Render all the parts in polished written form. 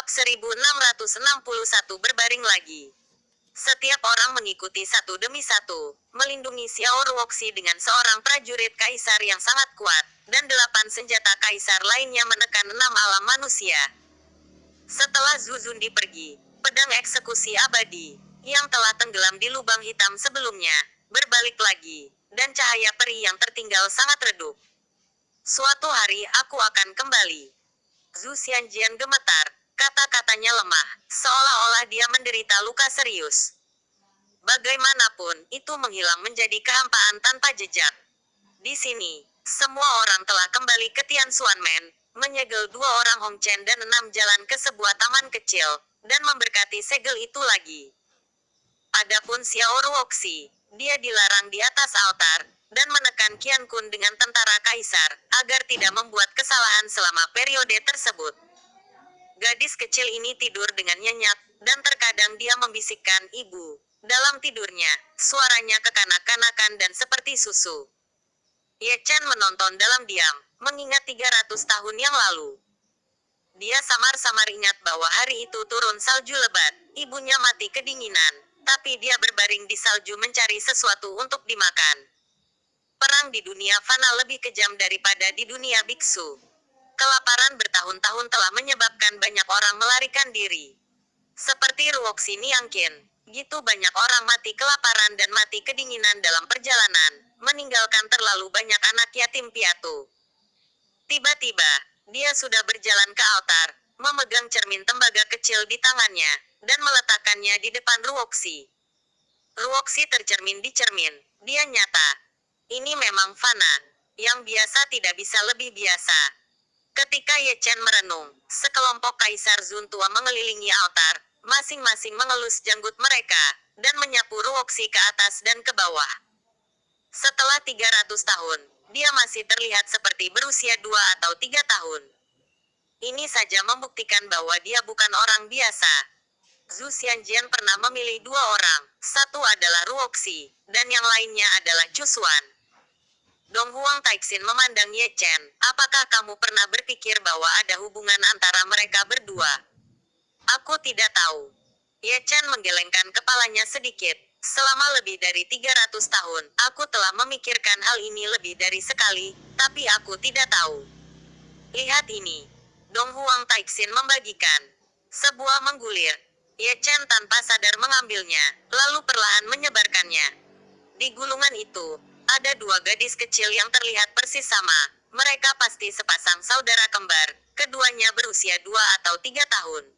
Bab 1661 berbaring lagi. Setiap orang mengikuti satu demi satu, melindungi Xiao Ruoxi dengan seorang prajurit kaisar yang sangat kuat, dan 8 senjata kaisar lainnya menekan 6 alam manusia. Setelah Zhu Zundi pergi, pedang eksekusi abadi, yang telah tenggelam di lubang hitam sebelumnya, berbalik lagi, dan cahaya peri yang tertinggal sangat redup. Suatu hari aku akan kembali. Zhu Xianjian gemetar, kata-katanya lemah, seolah-olah dia menderita luka serius. Bagaimanapun, itu menghilang menjadi kehampaan tanpa jejak. Di sini, semua orang telah kembali ke Tianxuanmen, menyegel 2 orang Hong Chen dan 6 jalan ke sebuah taman kecil, dan memberkati segel itu lagi. Adapun Xiao Ruoxi, dia dilarang di atas altar, dan menekan Qian Kun dengan tentara kaisar, agar tidak membuat kesalahan selama periode tersebut. Gadis kecil ini tidur dengan nyenyak, dan terkadang dia membisikkan ibu. Dalam tidurnya, suaranya kekanak-kanakan dan seperti susu. Ye Chen menonton dalam diam, mengingat 300 tahun yang lalu. Dia samar-samar ingat bahwa hari itu turun salju lebat, ibunya mati kedinginan, tapi dia berbaring di salju mencari sesuatu untuk dimakan. Perang di dunia fana lebih kejam daripada di dunia biksu. Kelaparan bertahun-tahun telah menyebabkan banyak orang melarikan diri. Seperti Ruoxi Niangkin, gitu banyak orang mati kelaparan dan mati kedinginan dalam perjalanan, meninggalkan terlalu banyak anak yatim piatu. Tiba-tiba, dia sudah berjalan ke altar, memegang cermin tembaga kecil di tangannya, dan meletakkannya di depan Ruoxi. Ruoxi tercermin di cermin, dia nyata. Ini memang fana, yang biasa tidak bisa lebih biasa. Ketika Ye Chen merenung, sekelompok kaisar Zun tua mengelilingi altar, masing-masing mengelus janggut mereka, dan menyapu Ruoxi ke atas dan ke bawah. Setelah 300 tahun, dia masih terlihat seperti berusia 2 atau 3 tahun. Ini saja membuktikan bahwa dia bukan orang biasa. Zhu Xianjian pernah memilih 2 orang, satu adalah Ruoxi, dan yang lainnya adalah Chu Xuan. Dong Huang Taixin memandang Ye Chen, apakah kamu pernah berpikir bahwa ada hubungan antara mereka berdua? Aku tidak tahu. Ye Chen menggelengkan kepalanya sedikit. Selama lebih dari 300 tahun, aku telah memikirkan hal ini lebih dari sekali, tapi aku tidak tahu. Lihat ini. Dong Huang Taixin membagikan sebuah menggulir. Ye Chen tanpa sadar mengambilnya, lalu perlahan menyebarkannya. Di gulungan itu, ada 2 gadis kecil yang terlihat persis sama. Mereka pasti sepasang saudara kembar, keduanya berusia 2 atau 3 tahun.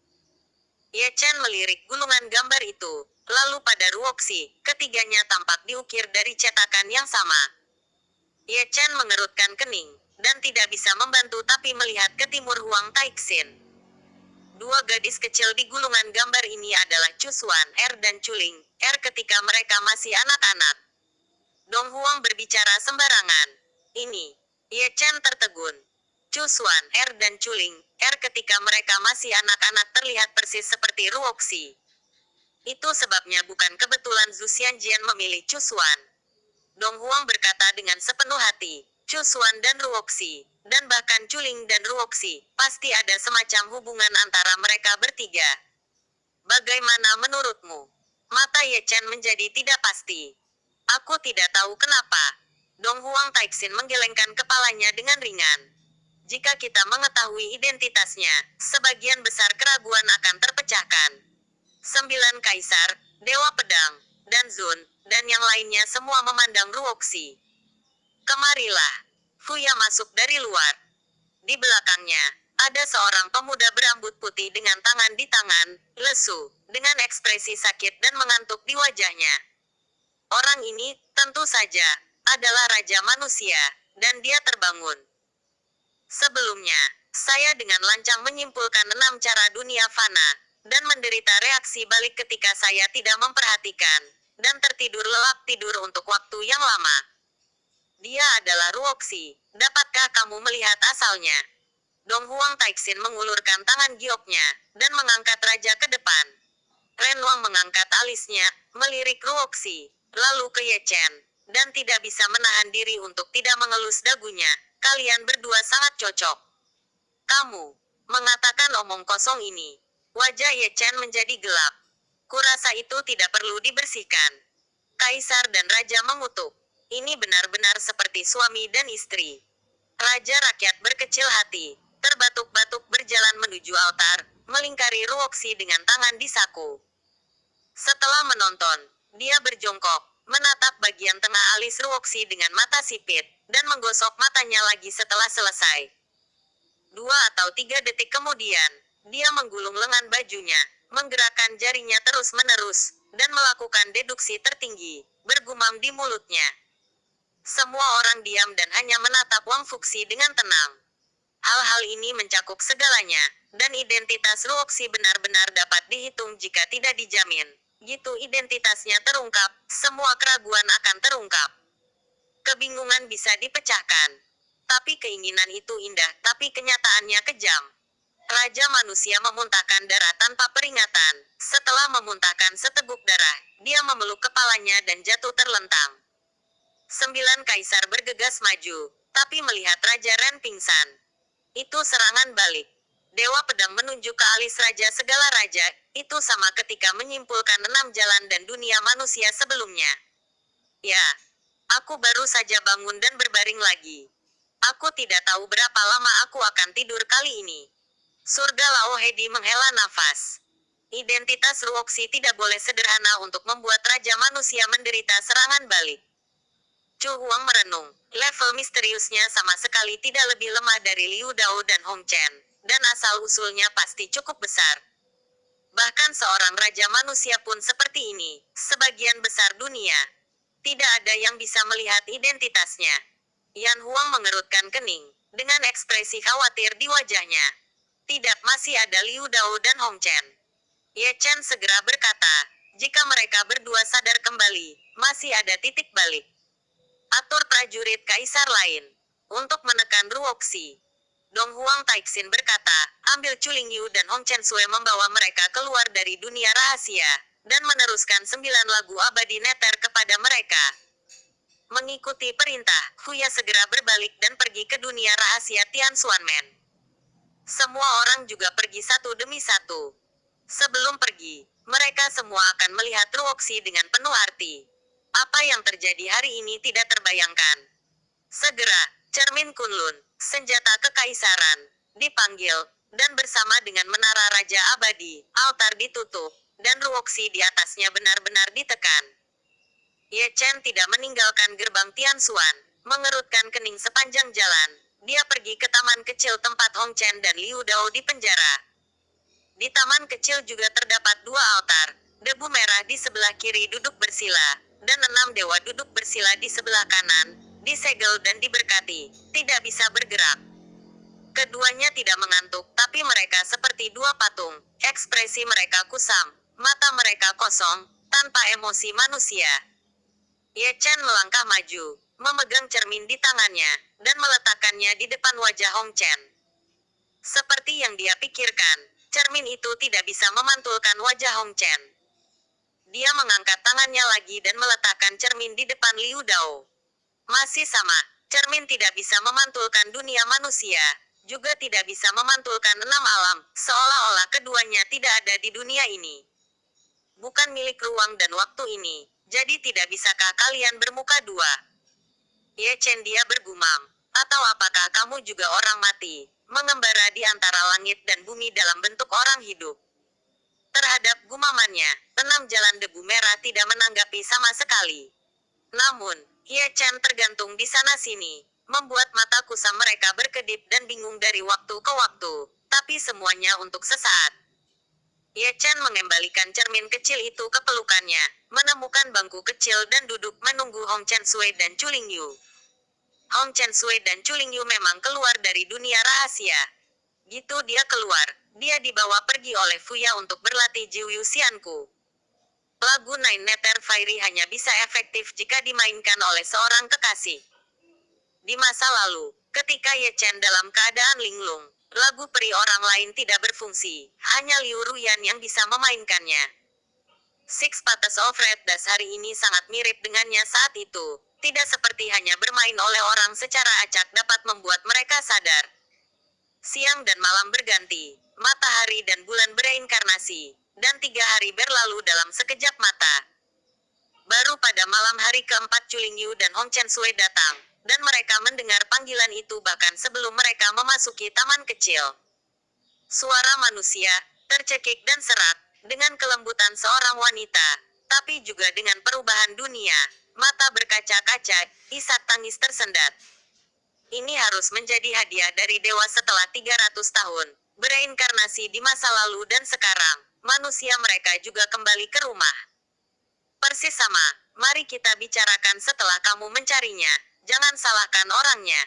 Ye Chen melirik gulungan gambar itu, lalu pada Ruoxi, ketiganya tampak diukir dari cetakan yang sama. Ye Chen mengerutkan kening, dan tidak bisa membantu tapi melihat ke timur Huang Taixin. 2 gadis kecil di gulungan gambar ini adalah Chu Xuan Er dan Chuling Er ketika mereka masih anak-anak. Dong Huang berbicara sembarangan. Ini. Ye Chen tertegun. Chu Xuan Er dan Chuling Er ketika mereka masih anak-anak terlihat persis seperti Ruoxi. Itu sebabnya bukan kebetulan Zhu Xianjian memilih Chu Xuan. Dong Huang berkata dengan sepenuh hati, Chu Xuan dan Ruoxi, dan bahkan Chuling dan Ruoxi, pasti ada semacam hubungan antara mereka bertiga. Bagaimana menurutmu? Mata Ye Chen menjadi tidak pasti. Aku tidak tahu kenapa. Dong Huang Taixin menggelengkan kepalanya dengan ringan. Jika kita mengetahui identitasnya, sebagian besar keraguan akan terpecahkan. 9 kaisar, Dewa Pedang, dan Zun, dan yang lainnya semua memandang Ruoxi. Kemarilah. Fuya masuk dari luar. Di belakangnya, ada seorang pemuda berambut putih dengan tangan di tangan, lesu, dengan ekspresi sakit dan mengantuk di wajahnya. Orang ini, tentu saja, adalah Raja Manusia, dan dia terbangun. Sebelumnya, saya dengan lancang menyimpulkan 6 cara dunia fana, dan menderita reaksi balik ketika saya tidak memperhatikan, dan tertidur lelap tidur untuk waktu yang lama. Dia adalah Ruoxi, dapatkah kamu melihat asalnya? Dong Huang Taixin mengulurkan tangan gioknya, dan mengangkat raja ke depan. Ren Wang mengangkat alisnya, melirik Ruoxi, lalu ke Ye Chen, dan tidak bisa menahan diri untuk tidak mengelus dagunya. Kalian berdua sangat cocok. Kamu mengatakan omong kosong ini. Wajah Ye Chen menjadi gelap. Kurasa itu tidak perlu dibersihkan. Kaisar dan Raja mengutuk. Ini benar-benar seperti suami dan istri. Raja rakyat berkecil hati, terbatuk-batuk berjalan menuju altar, melingkari Ruoxi dengan tangan di saku. Setelah menonton, dia berjongkok, menatap bagian tengah alis Ruoxi dengan mata sipit, dan menggosok matanya lagi setelah selesai. 2 atau 3 detik kemudian, dia menggulung lengan bajunya, menggerakkan jarinya terus-menerus, dan melakukan deduksi tertinggi, bergumam di mulutnya. Semua orang diam dan hanya menatap Wang Fuxi dengan tenang. Hal-hal ini mencakup segalanya, dan identitas Ruoxi benar-benar dapat dihitung jika tidak dijamin. Gitu identitasnya terungkap, semua keraguan akan terungkap. Kebingungan bisa dipecahkan. Tapi keinginan itu indah, tapi kenyataannya kejam. Raja manusia memuntahkan darah tanpa peringatan. Setelah memuntahkan seteguk darah, dia memeluk kepalanya dan jatuh terlentang. 9 kaisar bergegas maju, tapi melihat Raja Ren pingsan. Itu serangan balik. Dewa pedang menunjuk ke alis Raja segala raja, itu sama ketika menyimpulkan 6 jalan dan dunia manusia sebelumnya. Ya, aku baru saja bangun dan berbaring lagi. Aku tidak tahu berapa lama aku akan tidur kali ini. Surga Lao Hedi menghela nafas. Identitas Ruoxi tidak boleh sederhana untuk membuat Raja Manusia menderita serangan balik. Chu Huang merenung, level misteriusnya sama sekali tidak lebih lemah dari Liu Dao dan Hong Chen, dan asal-usulnya pasti cukup besar. Bahkan seorang Raja Manusia pun seperti ini, sebagian besar dunia. Tidak ada yang bisa melihat identitasnya. Yan Huang mengerutkan kening, dengan ekspresi khawatir di wajahnya. Tidak, masih ada Liu Dao dan Hong Chen. Ye Chen segera berkata, jika mereka berdua sadar kembali, masih ada titik balik. Atur prajurit kaisar lain, untuk menekan Ruoxi. Dong Huang Taixin berkata, ambil Chuling Yu dan Hong Chen Sui membawa mereka keluar dari dunia rahasia, dan meneruskan 9 lagu abadi neter kepada mereka. Mengikuti perintah, Huya segera berbalik dan pergi ke dunia rahasia Tian Xuanmen. Semua orang juga pergi satu demi satu. Sebelum pergi, mereka semua akan melihat Ruoxi dengan penuh arti. Apa yang terjadi hari ini tidak terbayangkan. Segera, cermin Kunlun, senjata kekaisaran, dipanggil, dan bersama dengan menara Raja Abadi, altar ditutup, dan Ruoxi di atasnya benar-benar ditekan. Ye Chen tidak meninggalkan gerbang Tian Xuan, mengerutkan kening sepanjang jalan. Dia pergi ke taman kecil tempat Hong Chen dan Liu Dao dipenjara. Di taman kecil juga terdapat 2 altar, debu merah di sebelah kiri duduk bersila, dan 6 dewa duduk bersila di sebelah kanan, disegel dan diberkati, tidak bisa bergerak. Keduanya tidak mengantuk, tapi mereka seperti 2 patung, ekspresi mereka kusam, mata mereka kosong, tanpa emosi manusia. Ye Chen melangkah maju, memegang cermin di tangannya, dan meletakkannya di depan wajah Hong Chen. Seperti yang dia pikirkan, cermin itu tidak bisa memantulkan wajah Hong Chen. Dia mengangkat tangannya lagi dan meletakkan cermin di depan Liu Dao. Masih sama, cermin tidak bisa memantulkan dunia manusia, juga tidak bisa memantulkan 6 alam, seolah-olah keduanya tidak ada di dunia ini. Bukan milik ruang dan waktu ini, jadi tidak bisakah kalian bermuka dua? Ye Chen dia bergumam, atau apakah kamu juga orang mati, mengembara di antara langit dan bumi dalam bentuk orang hidup? Terhadap gumamannya, 6 jalan debu merah tidak menanggapi sama sekali. Namun, Ye Chen tergantung di sana-sini, membuat mata kusam mereka berkedip dan bingung dari waktu ke waktu, tapi semuanya untuk sesaat. Ye Chen mengembalikan cermin kecil itu ke pelukannya, menemukan bangku kecil dan duduk menunggu Hong Chen Sui dan Chuling Yu. Hong Chen Sui dan Chuling Yu memang keluar dari dunia rahasia. Gitu dia keluar, dia dibawa pergi oleh Fuya untuk berlatih Jiu Xianku. Lagu Nine Nether Fairy hanya bisa efektif jika dimainkan oleh seorang kekasih. Di masa lalu, ketika Ye Chen dalam keadaan linglung, lagu peri orang lain tidak berfungsi, hanya Liu Ruyan yang bisa memainkannya. Six Paths of Red Das hari ini sangat mirip dengannya saat itu, tidak seperti hanya bermain oleh orang secara acak dapat membuat mereka sadar. Siang dan malam berganti, matahari dan bulan bereinkarnasi, dan 3 hari berlalu dalam sekejap mata. Baru pada malam hari keempat Chuling Yu dan Hong Chen Sui datang, dan mereka mendengar panggilan itu bahkan sebelum mereka memasuki taman kecil. Suara manusia, tercekik dan serak, dengan kelembutan seorang wanita, tapi juga dengan perubahan dunia, mata berkaca-kaca, isak tangis tersendat. Ini harus menjadi hadiah dari dewa setelah 300 tahun, bereinkarnasi di masa lalu dan sekarang, manusia mereka juga kembali ke rumah. Persis sama, mari kita bicarakan setelah kamu mencarinya, jangan salahkan orangnya.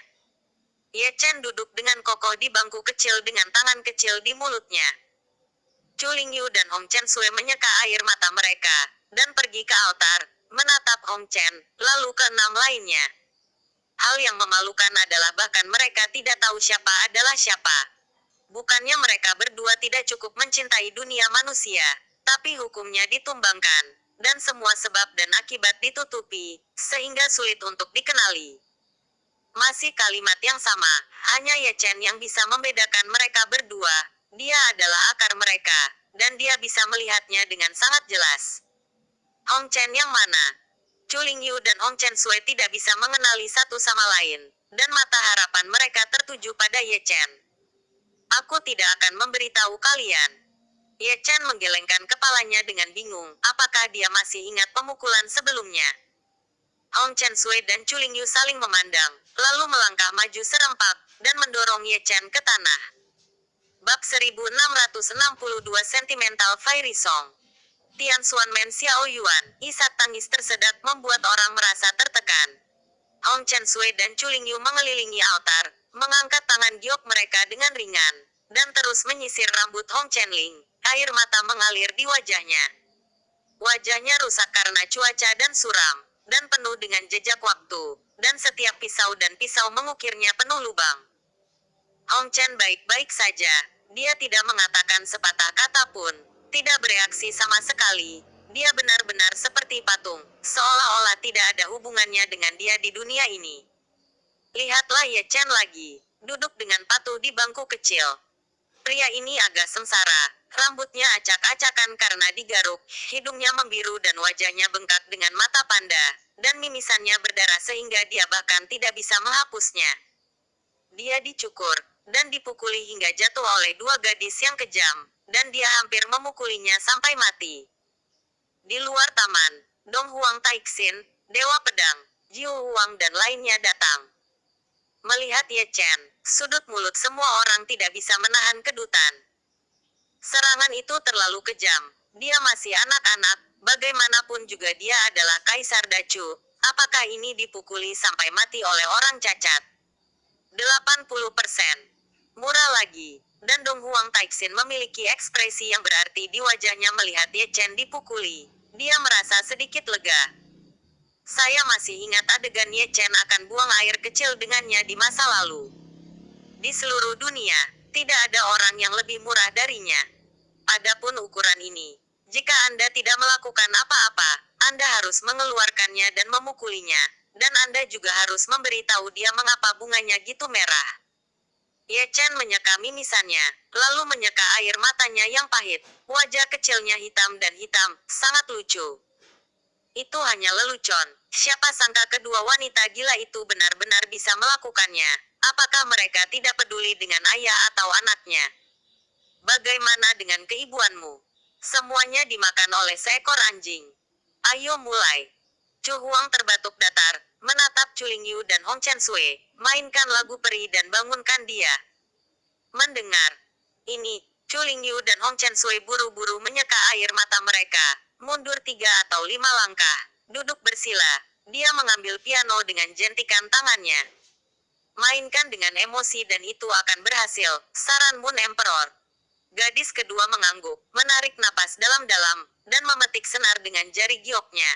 Ye Chen duduk dengan kokoh di bangku kecil dengan tangan kecil di mulutnya. Chuling Yu dan Hong Chen Sui menyeka air mata mereka, dan pergi ke altar, menatap Hong Chen, lalu ke 6 lainnya. Hal yang memalukan adalah bahkan mereka tidak tahu siapa adalah siapa. Bukannya mereka berdua tidak cukup mencintai dunia manusia, tapi hukumnya ditumbangkan, dan semua sebab dan akibat ditutupi, sehingga sulit untuk dikenali. Masih kalimat yang sama, hanya Ye Chen yang bisa membedakan mereka berdua. Dia adalah akar mereka, dan dia bisa melihatnya dengan sangat jelas. Hong Chen yang mana? Chuling Yu dan Hong Chen Sui tidak bisa mengenali satu sama lain, dan mata harapan mereka tertuju pada Ye Chen. Aku tidak akan memberitahu kalian. Ye Chen menggelengkan kepalanya dengan bingung, apakah dia masih ingat pemukulan sebelumnya? Hong Chen Sui dan Chuling Yu saling memandang, lalu melangkah maju serempak, dan mendorong Ye Chen ke tanah. Bab 1662 Sentimental Fairy Song. Tian Xuan Men Xiao Yuan, isak tangis tersedak membuat orang merasa tertekan. Hong Chen Sui dan Chuling Yu mengelilingi altar, mengangkat tangan giok mereka dengan ringan, dan terus menyisir rambut Hong Chen Ling. Air mata mengalir di wajahnya. Wajahnya rusak karena cuaca dan suram, dan penuh dengan jejak waktu, dan setiap pisau dan pisau mengukirnya penuh lubang. Hong Chen baik-baik saja, dia tidak mengatakan sepatah kata pun, tidak bereaksi sama sekali, dia benar-benar seperti patung, seolah-olah tidak ada hubungannya dengan dia di dunia ini. Lihatlah Ye Chen lagi, duduk dengan patuh di bangku kecil. Pria ini agak sengsara, rambutnya acak-acakan karena digaruk, hidungnya membiru dan wajahnya bengkak dengan mata panda, dan mimisannya berdarah sehingga dia bahkan tidak bisa menghapusnya. Dia dicukur, dan dipukuli hingga jatuh oleh 2 gadis yang kejam, dan dia hampir memukulinya sampai mati. Di luar taman, Dong Huang Taixin, Dewa Pedang, Jiu Huang dan lainnya datang. Melihat Ye Chen, sudut mulut semua orang tidak bisa menahan kedutan. Serangan itu terlalu kejam, dia masih anak-anak, bagaimanapun juga dia adalah Kaisar Dacu, apakah ini dipukuli sampai mati oleh orang cacat? 80%. Murah lagi, dan Dong Huang Taixin memiliki ekspresi yang berarti di wajahnya melihat Ye Chen dipukuli. Dia merasa sedikit lega. Saya masih ingat adegan Ye Chen akan buang air kecil dengannya di masa lalu. Di seluruh dunia, tidak ada orang yang lebih murah darinya. Adapun ukuran ini, jika Anda tidak melakukan apa-apa, Anda harus mengeluarkannya dan memukulinya, dan Anda juga harus memberitahu dia mengapa bunganya gitu merah. Ye Chen menyeka mimisannya, lalu menyeka air matanya yang pahit. Wajah kecilnya hitam dan hitam, sangat lucu. Itu hanya lelucon. Siapa sangka kedua wanita gila itu benar-benar bisa melakukannya. Apakah mereka tidak peduli dengan ayah atau anaknya? Bagaimana dengan keibuanmu? Semuanya dimakan oleh seekor anjing. Ayo mulai. Chu Huang terbatuk datar, menatap Chuling Yu dan Hong Chen Sui. Mainkan lagu peri dan bangunkan dia. Mendengar ini, Chuling Yu dan Hong Chen Sui buru-buru menyeka air mata mereka. Mundur 3 atau 5 langkah, duduk bersila. Dia mengambil piano dengan jentikan tangannya. Mainkan dengan emosi dan itu akan berhasil, saran Moon Emperor. Gadis kedua mengangguk, menarik napas dalam-dalam, dan memetik senar dengan jari gioknya.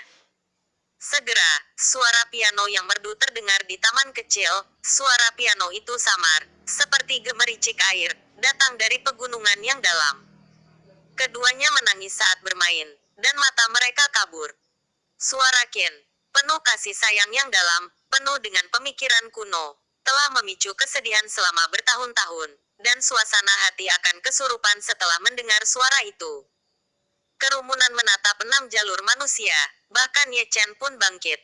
Segera, suara piano yang merdu terdengar di taman kecil. Suara piano itu samar, seperti gemericik air, datang dari pegunungan yang dalam. Keduanya menangis saat bermain, dan mata mereka kabur. Suara Ken, penuh kasih sayang yang dalam, penuh dengan pemikiran kuno, telah memicu kesedihan selama bertahun-tahun, dan suasana hati akan kesurupan setelah mendengar suara itu. Kerumunan menatap 6 jalur manusia, bahkan Ye Chen pun bangkit.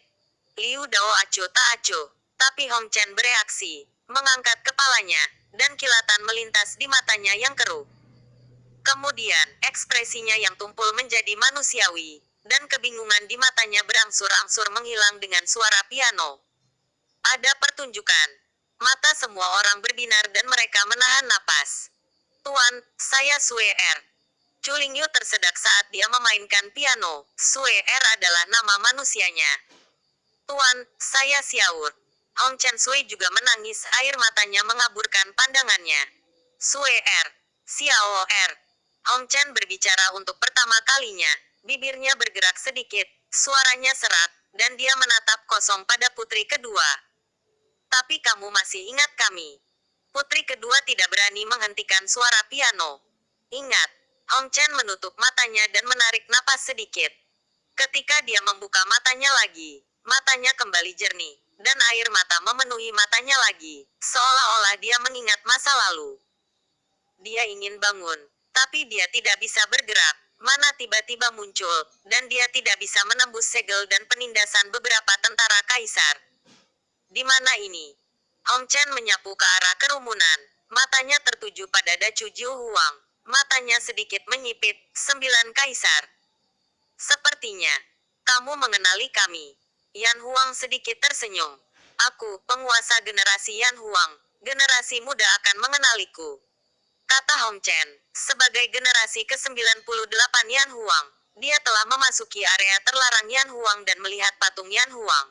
Liu Dao acuh tak acuh, tapi Hong Chen bereaksi, mengangkat kepalanya, dan kilatan melintas di matanya yang keruh. Kemudian, ekspresinya yang tumpul menjadi manusiawi, dan kebingungan di matanya berangsur-angsur menghilang dengan suara piano. Ada pertunjukan. Mata semua orang berbinar dan mereka menahan napas. Tuan, saya Sue Er. Chu Lingyu tersedak saat dia memainkan piano. Sue Er adalah nama manusianya. Tuan, saya Xiaor. Hong Chen Sui juga menangis, air matanya mengaburkan pandangannya. Sue Er. Xiao Er. Hong Chen berbicara untuk pertama kalinya. Bibirnya bergerak sedikit, suaranya serak, dan dia menatap kosong pada putri kedua. Tapi kamu masih ingat kami. Putri kedua tidak berani menghentikan suara piano. Ingat, Hong Chen menutup matanya dan menarik napas sedikit. Ketika dia membuka matanya lagi, matanya kembali jernih, dan air mata memenuhi matanya lagi, seolah-olah dia mengingat masa lalu. Dia ingin bangun, tapi dia tidak bisa bergerak. Mana tiba-tiba muncul, dan dia tidak bisa menembus segel dan penindasan beberapa tentara kaisar. Di mana ini? Hong Chen menyapu ke arah kerumunan. Matanya tertuju pada Dacu Jiu Huang. Matanya sedikit menyipit. 9 kaisar. Sepertinya, kamu mengenali kami. Yan Huang sedikit tersenyum. Aku, penguasa generasi Yan Huang. Generasi muda akan mengenaliku. Kata Hong Chen, sebagai generasi ke-98 Yan Huang, dia telah memasuki area terlarang Yan Huang dan melihat patung Yan Huang.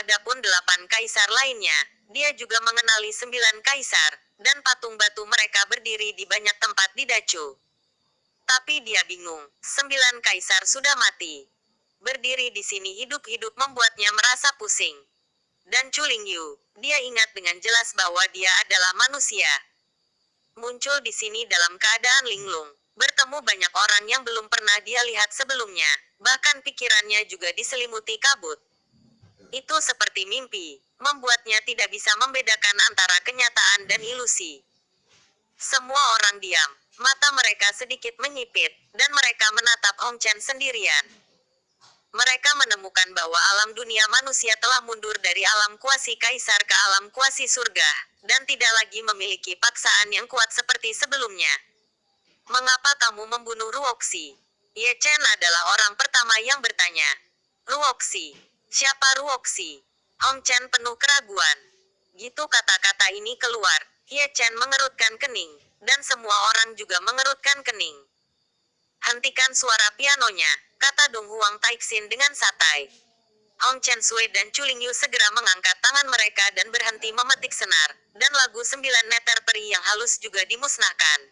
Adapun 8 kaisar lainnya, dia juga mengenali 9 kaisar, dan patung batu mereka berdiri di banyak tempat di Dacu. Tapi dia bingung, 9 kaisar sudah mati. Berdiri di sini hidup-hidup membuatnya merasa pusing. Dan Chu Lingyu, dia ingat dengan jelas bahwa dia adalah manusia. Muncul di sini dalam keadaan linglung, bertemu banyak orang yang belum pernah dia lihat sebelumnya, bahkan pikirannya juga diselimuti kabut. Itu seperti mimpi, membuatnya tidak bisa membedakan antara kenyataan dan ilusi. Semua orang diam, mata mereka sedikit menyipit, dan mereka menatap Hong Chen sendirian. Mereka menemukan bahwa alam dunia manusia telah mundur dari alam kuasi kaisar ke alam kuasi surga, dan tidak lagi memiliki paksaan yang kuat seperti sebelumnya. Mengapa kamu membunuh Ruoxi? Ye Chen adalah orang pertama yang bertanya. Ruoxi? Siapa Ruoxi? Hong Chen penuh keraguan. Gitu kata-kata ini keluar, Ye Chen mengerutkan kening, dan semua orang juga mengerutkan kening. Hentikan suara pianonya, kata Dong Huang Taixin dengan santai. Hong Chen Sui dan Chu Lingyu segera mengangkat tangan mereka dan berhenti memetik senar, dan lagu 9 neter peri yang halus juga dimusnahkan.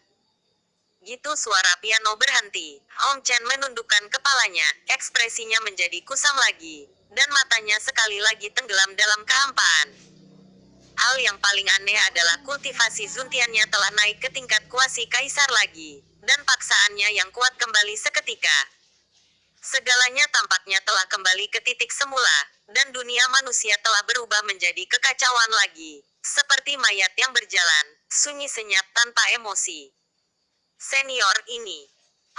Gitu suara piano berhenti, Hong Chen menundukkan kepalanya, ekspresinya menjadi kusam lagi, dan matanya sekali lagi tenggelam dalam kehampaan. Hal yang paling aneh adalah kultivasi Zuntiannya telah naik ke tingkat kuasi kaisar lagi, dan paksaannya yang kuat kembali seketika. Segalanya tampaknya telah kembali ke titik semula, dan dunia manusia telah berubah menjadi kekacauan lagi, seperti mayat yang berjalan, sunyi senyap tanpa emosi. Senior ini,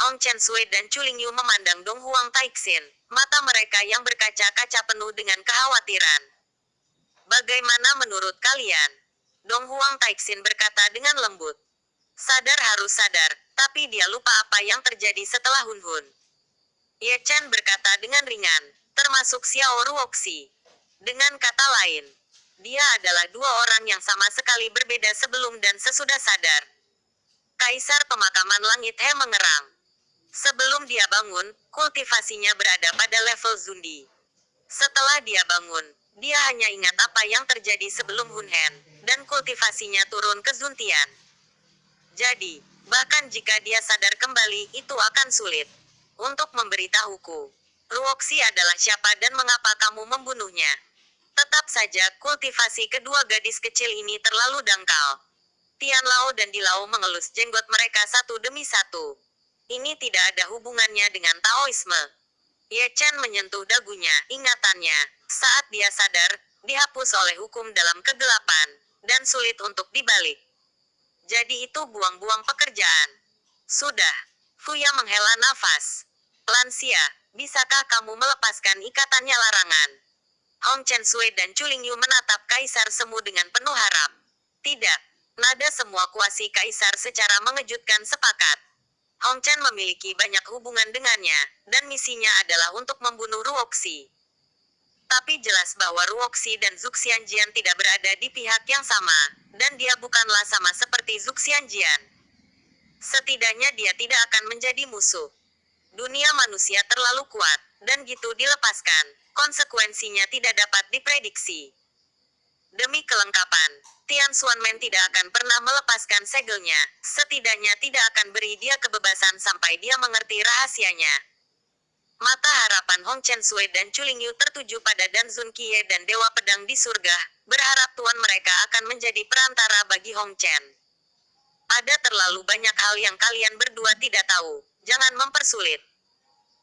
Hong Chen Sui dan Chu Lingyu memandang Dong Huang Taixin, mata mereka yang berkaca-kaca penuh dengan kekhawatiran. Bagaimana menurut kalian? Dong Huang Taixin berkata dengan lembut. Sadar harus sadar, tapi dia lupa apa yang terjadi setelah Hun Hun. Ye Chen berkata dengan ringan, termasuk Xiao Ruoxi. Dengan kata lain, dia adalah dua orang yang sama sekali berbeda sebelum dan sesudah sadar. Kaisar pemakaman langit He mengerang. Sebelum dia bangun, kultivasinya berada pada level Zundi. Setelah dia bangun, dia hanya ingat apa yang terjadi sebelum Hun Hen, dan kultivasinya turun ke Zuntian. Jadi, bahkan jika dia sadar kembali, itu akan sulit untuk memberitahuku. Ruoxi adalah siapa dan mengapa kamu membunuhnya? Tetap saja, kultivasi kedua gadis kecil ini terlalu dangkal. Tian Lao dan Di Lao mengelus jenggot mereka satu demi satu. Ini tidak ada hubungannya dengan Taoisme. Ye Chen menyentuh dagunya, ingatannya. Saat dia sadar, dihapus oleh hukum dalam kegelapan, dan sulit untuk dibalik. Jadi itu buang-buang pekerjaan. Sudah. Fuya menghela nafas. Lansia, bisakah kamu melepaskan ikatannya larangan? Hong Chen Sui dan Chu Lingyu menatap Kaisar Semu dengan penuh harap. Tidak. Nada semua kuasi Kaisar secara mengejutkan sepakat. Hong Chen memiliki banyak hubungan dengannya, dan misinya adalah untuk membunuh Ruoxi. Tapi jelas bahwa Ruoxi dan Zhu Xianjian tidak berada di pihak yang sama, dan dia bukanlah sama seperti Zhu Xianjian. Setidaknya dia tidak akan menjadi musuh. Dunia manusia terlalu kuat, dan gitu dilepaskan, konsekuensinya tidak dapat diprediksi. Demi kelengkapan, Tian Xuanmen tidak akan pernah melepaskan segelnya, setidaknya tidak akan beri dia kebebasan sampai dia mengerti rahasianya. Mata harapan Hong Chen Sui dan Chu Lingyu tertuju pada Dan Zun Qiye dan Dewa Pedang di surga, berharap tuan mereka akan menjadi perantara bagi Hong Chen. Ada terlalu banyak hal yang kalian berdua tidak tahu, jangan mempersulit.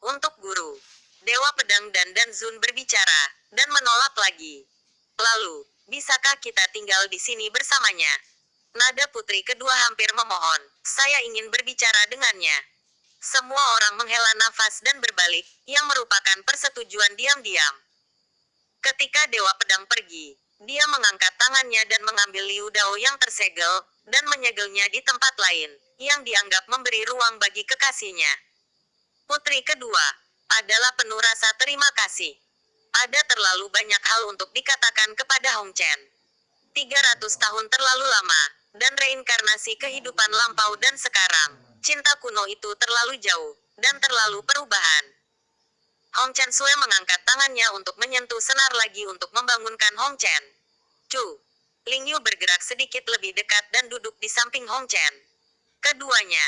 Untuk guru, Dewa Pedang dan Dan Zun berbicara, dan menolak lagi. Lalu, bisakah kita tinggal di sini bersamanya? Nada putri kedua hampir memohon, saya ingin berbicara dengannya. Semua orang menghela nafas dan berbalik, yang merupakan persetujuan diam-diam. Ketika Dewa Pedang pergi, dia mengangkat tangannya dan mengambil Liu Dao yang tersegel, dan menyegelnya di tempat lain, yang dianggap memberi ruang bagi kekasihnya. Putri kedua, adalah penuh rasa terima kasih. Ada terlalu banyak hal untuk dikatakan kepada Hong Chen. 300 tahun terlalu lama, dan reinkarnasi kehidupan lampau dan sekarang, cinta kuno itu terlalu jauh, dan terlalu perubahan. Hong Chen Sui mengangkat tangannya untuk menyentuh senar lagi untuk membangunkan Hong Chen. Chu Lingyu bergerak sedikit lebih dekat dan duduk di samping Hong Chen. Keduanya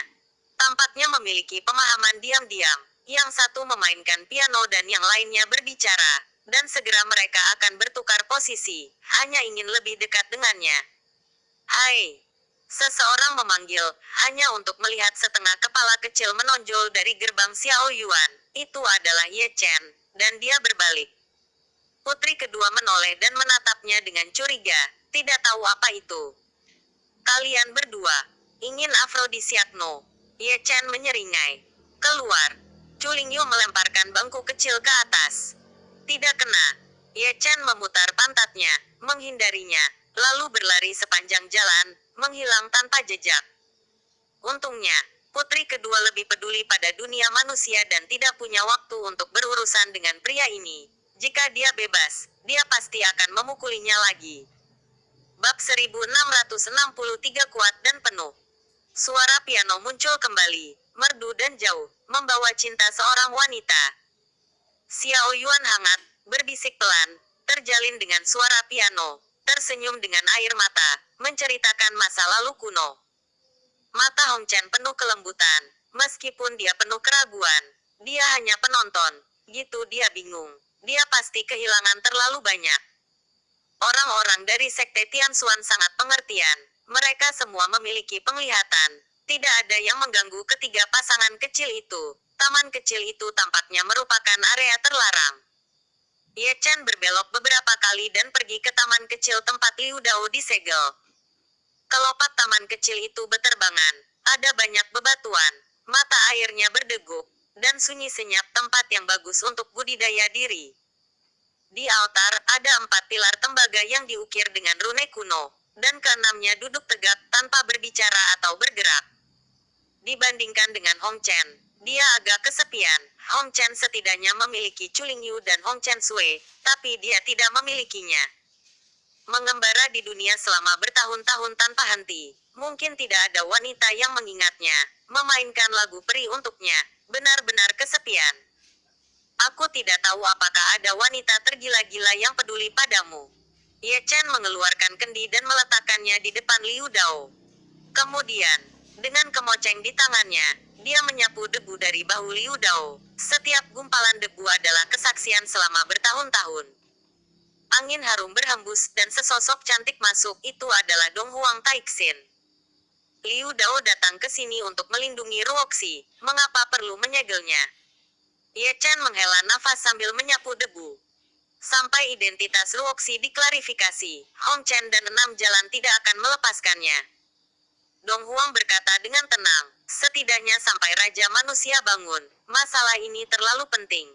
tampaknya memiliki pemahaman diam-diam. Yang satu memainkan piano dan yang lainnya berbicara, dan segera mereka akan bertukar posisi, hanya ingin lebih dekat dengannya. Hai! Seseorang memanggil, hanya untuk melihat setengah kepala kecil menonjol dari gerbang Xiao Yuan. Itu adalah Ye Chen, dan dia berbalik. Putri kedua menoleh dan menatapnya dengan curiga, tidak tahu apa itu. Kalian berdua, ingin afrodisiak no? Ye Chen menyeringai. Keluar. Chu Lingyu melemparkan bangku kecil ke atas. Tidak kena. Ye Chen memutar pantatnya, menghindarinya, lalu berlari sepanjang jalan, menghilang tanpa jejak. Untungnya, putri kedua lebih peduli pada dunia manusia dan tidak punya waktu untuk berurusan dengan pria ini. Jika dia bebas, dia pasti akan memukulinya lagi. Bab 1663 kuat dan penuh. Suara piano muncul kembali, merdu dan jauh, membawa cinta seorang wanita. Xiao Yuan hangat, berbisik pelan, terjalin dengan suara piano, tersenyum dengan air mata, menceritakan masa lalu kuno. Mata Hong Chen penuh kelembutan, meskipun dia penuh keraguan. Dia hanya penonton, gitu dia bingung. Dia pasti kehilangan terlalu banyak. Orang-orang dari Sekte Tianxuan sangat pengertian. Mereka semua memiliki penglihatan. Tidak ada yang mengganggu ketiga pasangan kecil itu. Taman kecil itu tampaknya merupakan area terlarang. Ye Chen berbelok beberapa kali dan pergi ke taman kecil tempat Liu Dao disegel. Kelopak taman kecil itu beterbangan. Ada banyak bebatuan. Mata airnya berdegup. Dan sunyi senyap, tempat yang bagus untuk budidaya diri. Di altar, ada 4 pilar tembaga yang diukir dengan rune kuno. Dan keenamnya duduk tegak, tanpa berbicara atau bergerak. Dibandingkan dengan Hong Chen, dia agak kesepian. Hong Chen setidaknya memiliki Chu Lingyu dan Hong Chen Sui, tapi dia tidak memilikinya. Mengembara di dunia selama bertahun-tahun tanpa henti, mungkin tidak ada wanita yang mengingatnya, memainkan lagu peri untuknya, benar-benar kesepian. Aku tidak tahu apakah ada wanita tergila-gila yang peduli padamu. Ye Chen mengeluarkan kendi dan meletakkannya di depan Liu Dao. Kemudian, dengan kemoceng di tangannya, dia menyapu debu dari bahu Liu Dao. Setiap gumpalan debu adalah kesaksian selama bertahun-tahun. Angin harum berhembus dan sesosok cantik masuk. Itu adalah Dong Huang Taixin. Liu Dao datang ke sini untuk melindungi Ruoxi. Mengapa perlu menyegelnya? Ye Chen menghela nafas sambil menyapu debu. Sampai identitas Luoxi diklarifikasi, Hong Chen dan 6 jalan tidak akan melepaskannya. Dong Huang berkata dengan tenang, setidaknya sampai Raja Manusia bangun, masalah ini terlalu penting.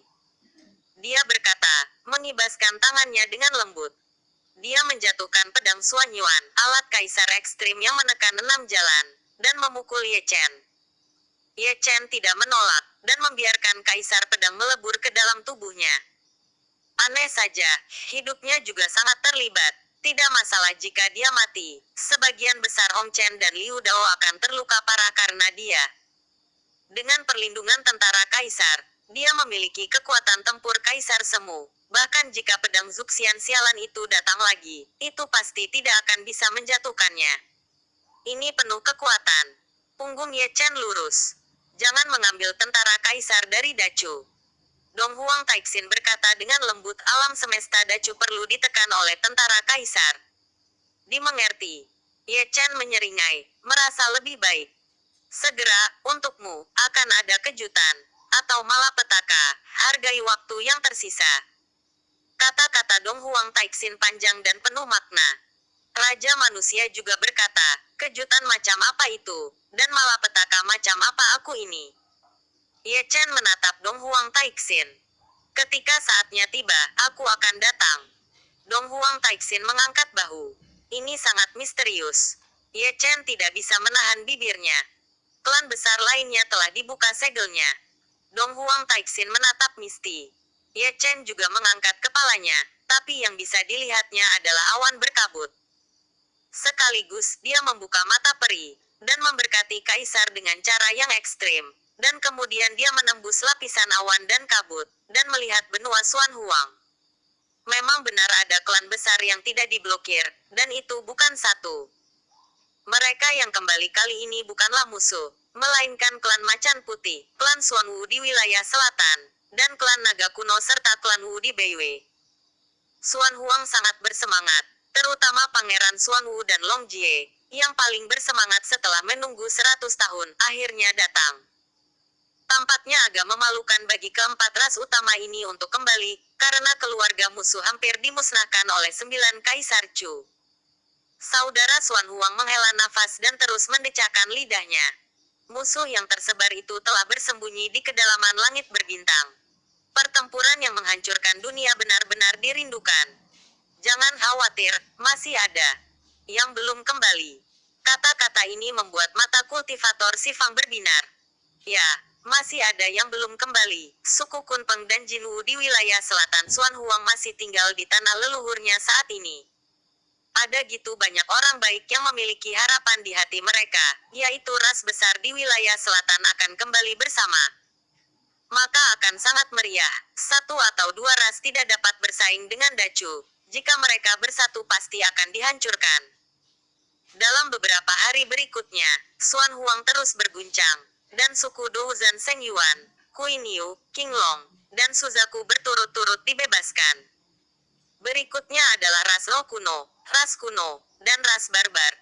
Dia berkata, mengibaskan tangannya dengan lembut. Dia menjatuhkan pedang Xuan Yuan, alat kaisar ekstrim yang menekan 6 jalan, dan memukul Ye Chen. Ye Chen tidak menolak, dan membiarkan kaisar pedang melebur ke dalam tubuhnya. Aneh saja, hidupnya juga sangat terlibat. Tidak masalah jika dia mati, sebagian besar Hong Chen dan Liu Dao akan terluka parah karena dia. Dengan perlindungan tentara kaisar, dia memiliki kekuatan tempur kaisar semu. Bahkan jika pedang Zuxian sialan itu datang lagi, itu pasti tidak akan bisa menjatuhkannya. Ini penuh kekuatan. Punggung Ye Chen lurus. Jangan mengambil tentara kaisar dari Dacu. Dong Huang Taixin berkata dengan lembut, alam semesta Dacu perlu ditekan oleh tentara kaisar. Dimengerti. Ye Chen menyeringai, merasa lebih baik. Segera, untukmu, akan ada kejutan, atau malapetaka, hargai waktu yang tersisa. Kata-kata Dong Huang Taixin panjang dan penuh makna. Raja manusia juga berkata, kejutan macam apa itu, dan malapetaka macam apa aku ini? Ye Chen menatap Dong Huang Taixin. Ketika saatnya tiba, aku akan datang. Dong Huang Taixin mengangkat bahu. Ini sangat misterius. Ye Chen tidak bisa menahan bibirnya. Klan besar lainnya telah dibuka segelnya. Dong Huang Taixin menatap Misty. Ye Chen juga mengangkat kepalanya, tapi yang bisa dilihatnya adalah awan berkabut. Sekaligus, dia membuka mata peri, dan memberkati kaisar dengan cara yang ekstrim. Dan kemudian dia menembus lapisan awan dan kabut, dan melihat benua Xuan Huang. Memang benar ada klan besar yang tidak diblokir, dan itu bukan satu. Mereka yang kembali kali ini bukanlah musuh, melainkan klan Macan Putih, klan Xuan Wu di wilayah selatan, dan klan Naga Kuno serta klan Wu di Beiwei. Xuan Huang sangat bersemangat, terutama Pangeran Xuan Wu dan Long Jie, yang paling bersemangat setelah menunggu 100 tahun, akhirnya datang. Tampaknya agak memalukan bagi keempat ras utama ini untuk kembali, karena keluarga musuh hampir dimusnahkan oleh 9 Kaisar Chu. Saudara Xuan Huang menghela nafas dan terus mendecakkan lidahnya. Musuh yang tersebar itu telah bersembunyi di kedalaman langit berbintang. Pertempuran yang menghancurkan dunia benar-benar dirindukan. Jangan khawatir, masih ada yang belum kembali. Kata-kata ini membuat mata kultivator Sifang berbinar. Ya, masih ada yang belum kembali. Suku Kunpeng dan Jinwu di wilayah selatan Xuan Huang masih tinggal di tanah leluhurnya saat ini. Ada gitu banyak orang baik yang memiliki harapan di hati mereka, yaitu ras besar di wilayah selatan akan kembali bersama. Maka akan sangat meriah. 1 atau 2 ras tidak dapat bersaing dengan Dacu. Jika mereka bersatu pasti akan dihancurkan. Dalam beberapa hari berikutnya, Xuan Huang terus berguncang. Dan suku Douzan Seng Yuan, Kui Niu, King Long, dan Suzaku berturut-turut dibebaskan. Berikutnya adalah ras Lo kuno, dan ras barbar.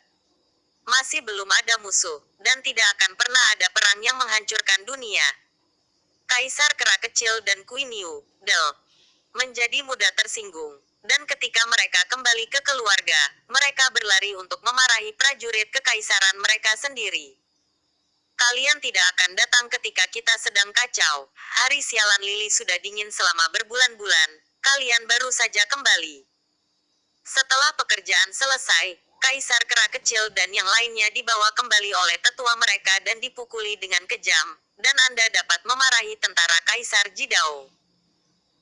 Masih belum ada musuh, dan tidak akan pernah ada perang yang menghancurkan dunia. Kaisar Kera Kecil dan Kui Niu, Del, menjadi mudah tersinggung. Dan ketika mereka kembali ke keluarga, mereka berlari untuk memarahi prajurit kekaisaran mereka sendiri. Kalian tidak akan datang ketika kita sedang kacau. Hari sialan lili sudah dingin selama berbulan-bulan. Kalian baru saja kembali. Setelah pekerjaan selesai, Kaisar Kera Kecil dan yang lainnya dibawa kembali oleh tetua mereka dan dipukuli dengan kejam. Dan Anda dapat memarahi tentara Kaisar Jidao.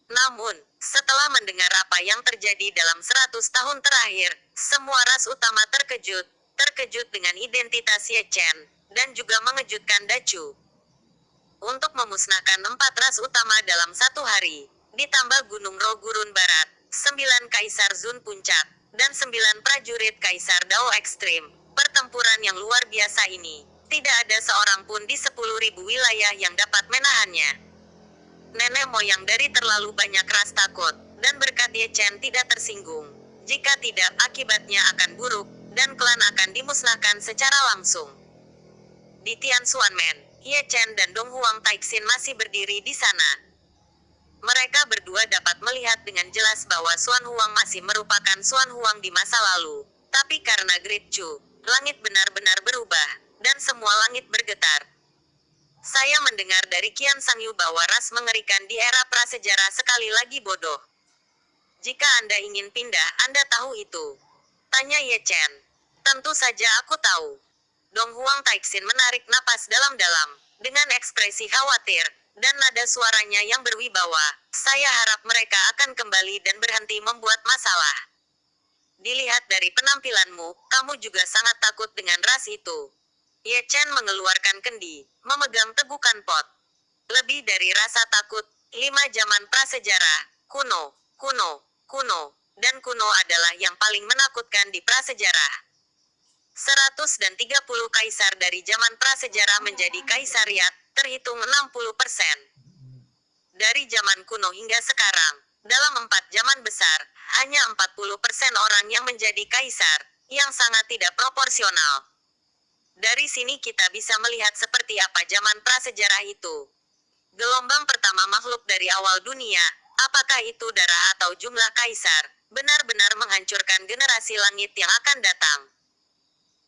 Namun, setelah mendengar apa yang terjadi dalam 100 tahun terakhir, semua ras utama terkejut dengan identitas Ye Chen. Dan juga mengejutkan Dacu. Untuk memusnahkan 4 ras utama dalam 1 hari, ditambah Gunung Ro Gurun Barat, 9 Kaisar Zun Puncak, dan 9 prajurit Kaisar Dao Ekstrim, pertempuran yang luar biasa ini, tidak ada seorang pun di 10.000 wilayah yang dapat menahannya. Nenek moyang dari terlalu banyak ras takut, dan berkat Ye Chen tidak tersinggung. Jika tidak, akibatnya akan buruk, dan klan akan dimusnahkan secara langsung. Di Tianxuanmen, Ye Chen dan Dong Huang Taixin masih berdiri di sana. Mereka berdua dapat melihat dengan jelas bahwa Xuan Huang masih merupakan Xuan Huang di masa lalu. Tapi karena Great Chu, langit benar-benar berubah, dan semua langit bergetar. Saya mendengar dari Qian Sangyu bahwa ras mengerikan di era prasejarah sekali lagi bodoh. Jika Anda ingin pindah, Anda tahu itu. Tanya Ye Chen. Tentu saja aku tahu. Dong Huang Taixin menarik napas dalam-dalam, dengan ekspresi khawatir, dan nada suaranya yang berwibawa. Saya harap mereka akan kembali dan berhenti membuat masalah. Dilihat dari penampilanmu, kamu juga sangat takut dengan ras itu. Ye Chen mengeluarkan kendi, memegang tegukan pot. Lebih dari rasa takut, 5 zaman prasejarah, kuno, dan kuno adalah yang paling menakutkan di prasejarah. 130 kaisar dari zaman prasejarah menjadi kaisariat, terhitung 60%. Dari zaman kuno hingga sekarang, dalam 4 zaman besar, hanya 40% orang yang menjadi kaisar, yang sangat tidak proporsional. Dari sini kita bisa melihat seperti apa zaman prasejarah itu. Gelombang pertama makhluk dari awal dunia, apakah itu darah atau jumlah kaisar, benar-benar menghancurkan generasi langit yang akan datang.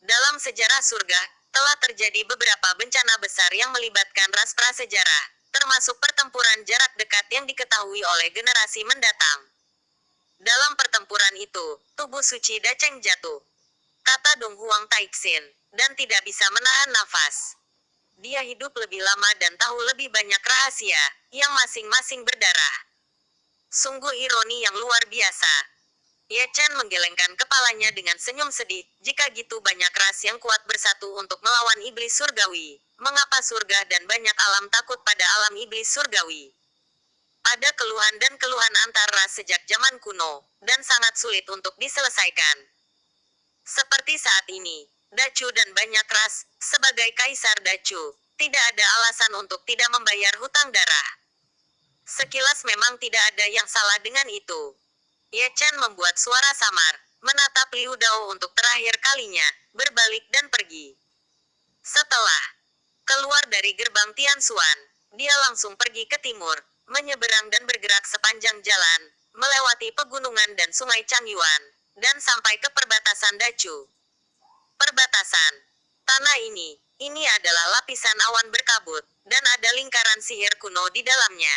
Dalam sejarah surga, telah terjadi beberapa bencana besar yang melibatkan ras prasejarah, termasuk pertempuran jarak dekat yang diketahui oleh generasi mendatang. Dalam pertempuran itu, tubuh suci Dacheng jatuh, kata Dong Huang Taixin, dan tidak bisa menahan nafas. Dia hidup lebih lama dan tahu lebih banyak rahasia, yang masing-masing berdarah. Sungguh ironi yang luar biasa. Ye Chen menggelengkan kepalanya dengan senyum sedih. Jika gitu banyak ras yang kuat bersatu untuk melawan iblis surgawi, mengapa surga dan banyak alam takut pada alam iblis surgawi? Ada keluhan dan keluhan antar ras sejak zaman kuno, dan sangat sulit untuk diselesaikan. Seperti saat ini, Dacu dan banyak ras, sebagai Kaisar Dacu, tidak ada alasan untuk tidak membayar hutang darah. Sekilas memang tidak ada yang salah dengan itu. Ye Chen membuat suara samar, menatap Liu Dao untuk terakhir kalinya, berbalik dan pergi. Setelah keluar dari gerbang Tianxuan, dia langsung pergi ke timur, menyeberang dan bergerak sepanjang jalan, melewati pegunungan dan sungai Changyuan, dan sampai ke perbatasan Dacu. Perbatasan tanah ini adalah lapisan awan berkabut, dan ada lingkaran sihir kuno di dalamnya.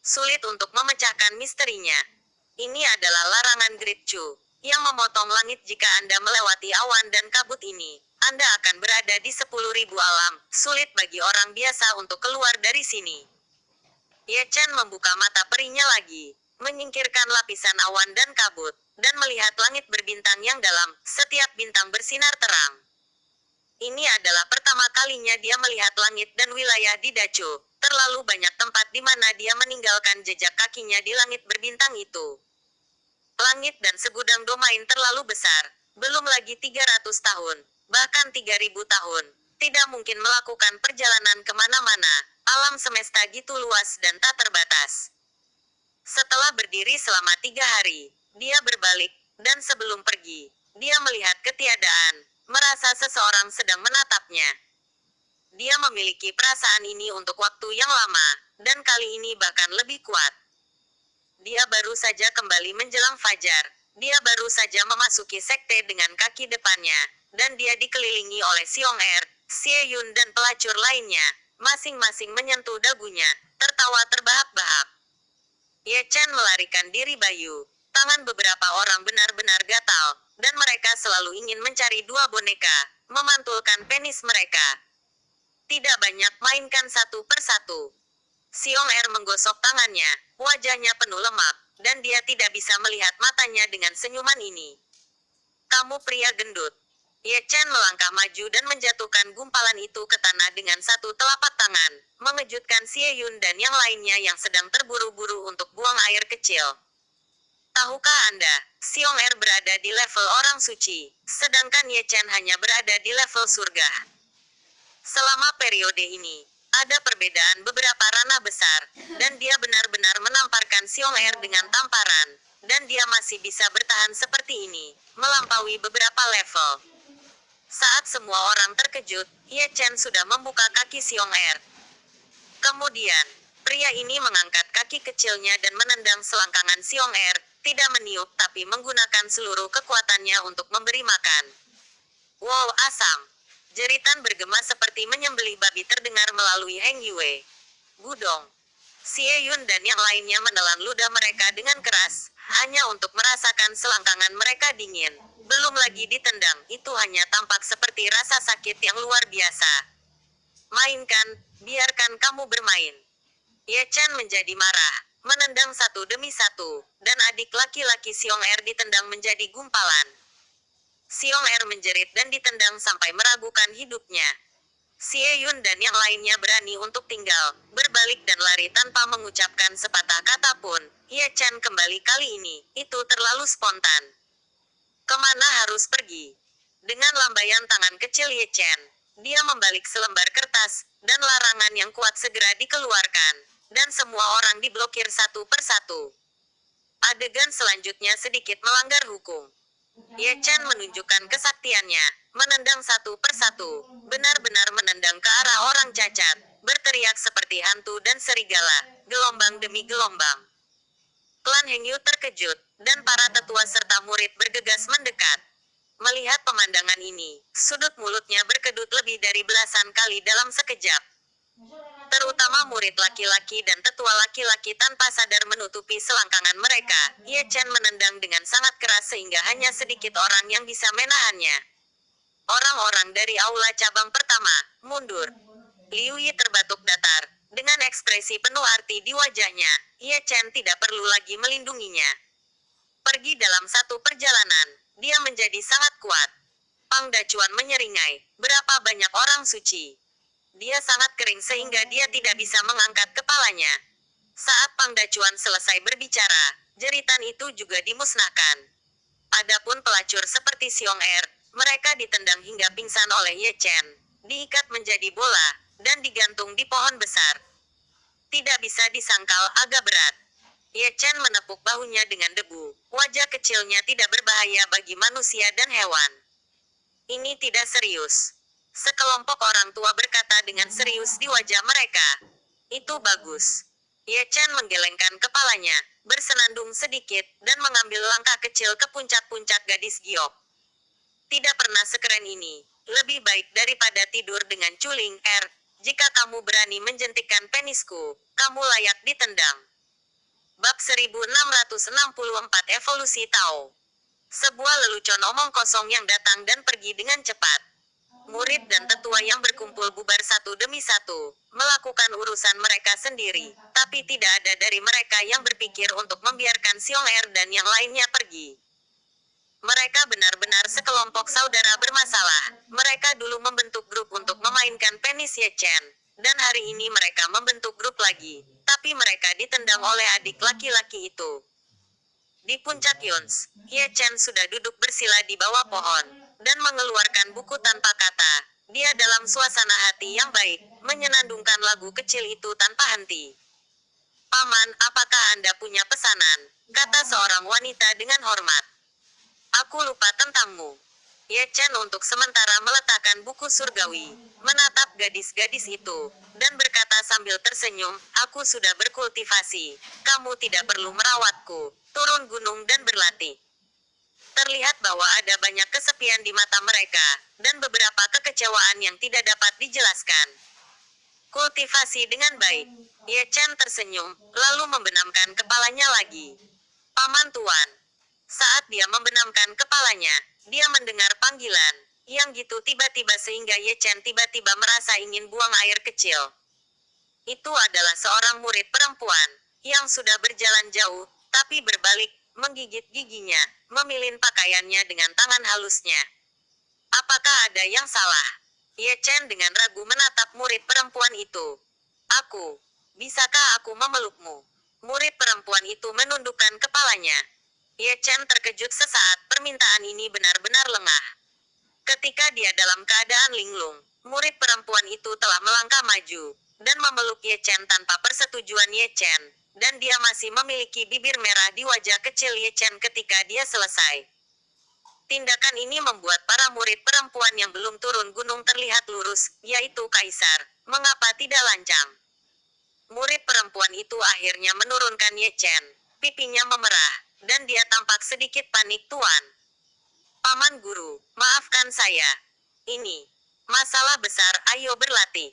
Sulit untuk memecahkan misterinya. Ini adalah larangan Great Chu, yang memotong langit. Jika Anda melewati awan dan kabut ini, Anda akan berada di 10.000 alam. Sulit bagi orang biasa untuk keluar dari sini. Ye Chen membuka mata perinya lagi, menyingkirkan lapisan awan dan kabut, dan melihat langit berbintang yang dalam. Setiap bintang bersinar terang. Ini adalah pertama kalinya dia melihat langit dan wilayah di Dacu. Terlalu banyak tempat di mana dia meninggalkan jejak kakinya di langit berbintang itu. Langit dan segudang domain terlalu besar, belum lagi 300 tahun, bahkan 3.000 tahun. Tidak mungkin melakukan perjalanan kemana-mana, alam semesta gitu luas dan tak terbatas. Setelah berdiri selama 3 hari, dia berbalik, dan sebelum pergi, dia melihat ketiadaan, merasa seseorang sedang menatapnya. Dia memiliki perasaan ini untuk waktu yang lama, dan kali ini bahkan lebih kuat. Dia baru saja kembali menjelang fajar. Dia baru saja memasuki sekte dengan kaki depannya, dan dia dikelilingi oleh Xiong Er, Xie Yun dan pelacur lainnya, masing-masing menyentuh dagunya, tertawa terbahak-bahak. Ye Chen melarikan diri Bayu. Tangan beberapa orang benar-benar gatal, dan mereka selalu ingin mencari 2 boneka, memantulkan penis mereka. Tidak banyak, mainkan satu persatu. Xiong Er menggosok tangannya, wajahnya penuh lemak, dan dia tidak bisa melihat matanya dengan senyuman ini. Kamu pria gendut. Ye Chen melangkah maju dan menjatuhkan gumpalan itu ke tanah dengan satu telapak tangan, mengejutkan Xie Yun dan yang lainnya yang sedang terburu-buru untuk buang air kecil. Tahukah Anda, Xiong Er berada di level orang suci, sedangkan Ye Chen hanya berada di level surga. Selama periode ini, ada perbedaan beberapa ranah besar, dan dia benar-benar menamparkan Xiong Er dengan tamparan, dan dia masih bisa bertahan seperti ini, melampaui beberapa level. Saat semua orang terkejut, Ye Chen sudah membuka kaki Xiong Er. Kemudian, pria ini mengangkat kaki kaki kecilnya dan menendang selangkangan Xiong Er, tidak meniup tapi menggunakan seluruh kekuatannya untuk memberi makan. Wow, asam! Jeritan bergema seperti menyembelih babi terdengar melalui Heng Yue. Gudong! Xie Yun dan yang lainnya menelan ludah mereka dengan keras, hanya untuk merasakan selangkangan mereka dingin. Belum lagi ditendang, itu hanya tampak seperti rasa sakit yang luar biasa. Mainkan, biarkan kamu bermain. Ye Chen menjadi marah, menendang satu demi satu, dan adik laki-laki Xiong Er ditendang menjadi gumpalan. Xiong Er menjerit dan ditendang sampai meragukan hidupnya. Xie Yun dan yang lainnya berani untuk tinggal, berbalik dan lari tanpa mengucapkan sepatah kata pun. Ye Chen kembali kali ini, itu terlalu spontan. Kemana harus pergi? Dengan lambaian tangan kecil Ye Chen, dia membalik selembar kertas, dan larangan yang kuat segera dikeluarkan, dan semua orang diblokir satu persatu. Adegan selanjutnya sedikit melanggar hukum. Ye Chen menunjukkan kesaktiannya, menendang satu persatu, benar-benar menendang ke arah orang cacat, berteriak seperti hantu dan serigala, gelombang demi gelombang. Klan Heng Yu terkejut, dan para tetua serta murid bergegas mendekat. Melihat pemandangan ini, sudut mulutnya berkedut lebih dari belasan kali dalam sekejap. Terutama murid laki-laki dan tetua laki-laki tanpa sadar menutupi selangkangan mereka. Ye Chen menendang dengan sangat keras sehingga hanya sedikit orang yang bisa menahannya. Orang-orang dari aula cabang pertama, mundur. Liu Yi terbatuk datar. Dengan ekspresi penuh arti di wajahnya, Ye Chen tidak perlu lagi melindunginya. Pergi dalam satu perjalanan, dia menjadi sangat kuat. Pang Dacuan menyeringai, berapa banyak orang suci. Dia sangat kering sehingga dia tidak bisa mengangkat kepalanya. Saat Pang Dacuan selesai berbicara, jeritan itu juga dimusnahkan. Adapun pelacur seperti Xiong Er, mereka ditendang hingga pingsan oleh Ye Chen, diikat menjadi bola, dan digantung di pohon besar. Tidak bisa disangkal, agak berat. Ye Chen menepuk bahunya dengan debu. Wajah kecilnya tidak berbahaya bagi manusia dan hewan. Ini tidak serius. Sekelompok orang tua berkata dengan serius di wajah mereka. Itu bagus. Ye Chen menggelengkan kepalanya, bersenandung sedikit, dan mengambil langkah kecil ke puncak-puncak gadis giok. Tidak pernah sekeren ini. Lebih baik daripada tidur dengan culing, jika kamu berani menjentikkan penisku, kamu layak ditendang. Bab 1664 Evolusi Tao. Sebuah lelucon omong kosong yang datang dan pergi dengan cepat. Murid dan tetua yang berkumpul bubar satu demi satu, melakukan urusan mereka sendiri, tapi tidak ada dari mereka yang berpikir untuk membiarkan Xiong Er dan yang lainnya pergi. Mereka benar-benar sekelompok saudara bermasalah. Mereka dulu membentuk grup untuk memainkan penis Ye Chen, dan hari ini mereka membentuk grup lagi, tapi mereka ditendang oleh adik laki-laki itu. Di puncak Yuns, Ye Chen sudah duduk bersila di bawah pohon, dan mengeluarkan buku tanpa kata. Dia dalam suasana hati yang baik, menyenandungkan lagu kecil itu tanpa henti. Paman, apakah Anda punya pesanan? Kata seorang wanita dengan hormat. Aku lupa tentangmu. Ye Chen untuk sementara meletakkan buku surgawi, menatap gadis-gadis itu, dan berkata sambil tersenyum, aku sudah berkultivasi. Kamu tidak perlu merawatku. Turun gunung dan berlatih. Terlihat bahwa ada banyak kesepian di mata mereka, dan beberapa kekecewaan yang tidak dapat dijelaskan. Kultivasi dengan baik. Ye Chen tersenyum, lalu membenamkan kepalanya lagi. Paman Tuan. Saat dia membenamkan kepalanya, dia mendengar panggilan, yang gitu tiba-tiba sehingga Ye Chen tiba-tiba merasa ingin buang air kecil. Itu adalah seorang murid perempuan, yang sudah berjalan jauh, tapi berbalik, menggigit giginya, memilin pakaiannya dengan tangan halusnya. Apakah ada yang salah? Ye Chen dengan ragu menatap murid perempuan itu. Aku, bisakah aku memelukmu? Murid perempuan itu menundukkan kepalanya. Ye Chen terkejut sesaat, permintaan ini benar-benar lengah. Ketika dia dalam keadaan linglung, murid perempuan itu telah melangkah maju, dan memeluk Ye Chen tanpa persetujuan Ye Chen, dan dia masih memiliki bibir merah di wajah kecil Ye Chen ketika dia selesai. Tindakan ini membuat para murid perempuan yang belum turun gunung terlihat lurus, yaitu Kaisar. Mengapa tidak lancang? Murid perempuan itu akhirnya menurunkan Ye Chen. Pipinya memerah, dan dia tampak sedikit panik. Tuan. Paman guru, maafkan saya. Ini masalah besar, ayo berlatih.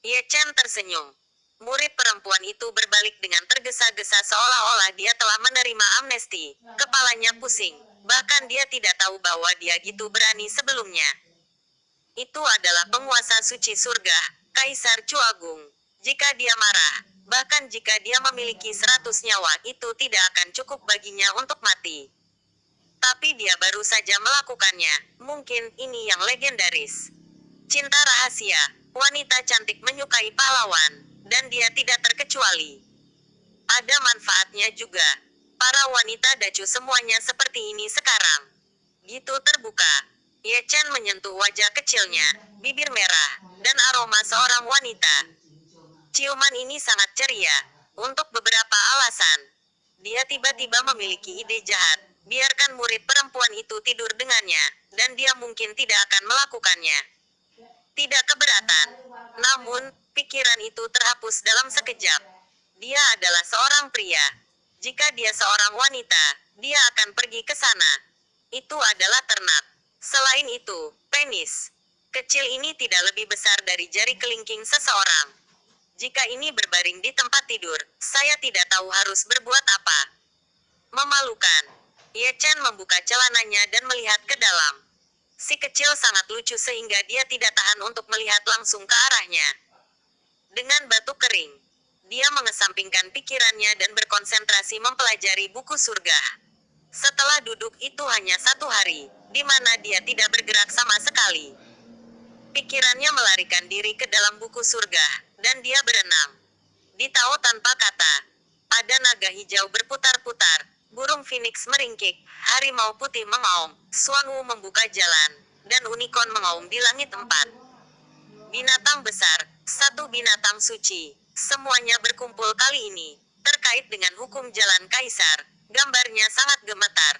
Ye Chen tersenyum. Murid perempuan itu berbalik dengan tergesa-gesa seolah-olah dia telah menerima amnesti. Kepalanya pusing. Bahkan dia tidak tahu bahwa dia gitu berani sebelumnya. Itu adalah penguasa suci surga, Kaisar Chu Agung. Jika dia marah, bahkan jika dia memiliki 100 nyawa, itu tidak akan cukup baginya untuk mati. Tapi dia baru saja melakukannya. Mungkin ini yang legendaris. Cinta rahasia. Wanita cantik menyukai pahlawan, dan dia tidak terkecuali. Ada manfaatnya juga. Para wanita Dacu semuanya seperti ini sekarang. Gitu terbuka. Ye Chen menyentuh wajah kecilnya, bibir merah, dan aroma seorang wanita. Ciuman ini sangat ceria. Untuk beberapa alasan. Dia tiba-tiba memiliki ide jahat. Biarkan murid perempuan itu tidur dengannya, dan dia mungkin tidak akan melakukannya. Tidak keberatan. Namun, pikiran itu terhapus dalam sekejap. Dia adalah seorang pria. Jika dia seorang wanita, dia akan pergi ke sana. Itu adalah ternak. Selain itu, penis kecil ini tidak lebih besar dari jari kelingking seseorang. Jika ini berbaring di tempat tidur, saya tidak tahu harus berbuat apa. Memalukan. Ye Chen membuka celananya dan melihat ke dalam. Si kecil sangat lucu sehingga dia tidak tahan untuk melihat langsung ke arahnya. Dengan batu kering, dia mengesampingkan pikirannya dan berkonsentrasi mempelajari buku surga. Setelah duduk itu hanya 1 hari, di mana dia tidak bergerak sama sekali. Pikirannya melarikan diri ke dalam buku surga, dan dia berenang. Di Tao tanpa kata, ada naga hijau berputar-putar, burung phoenix meringkik, harimau putih mengaum, Xuanwu membuka jalan, dan unicorn mengaum di langit 4. Binatang besar, 1 binatang suci, semuanya berkumpul kali ini, terkait dengan hukum jalan kaisar, gambarnya sangat gemetar.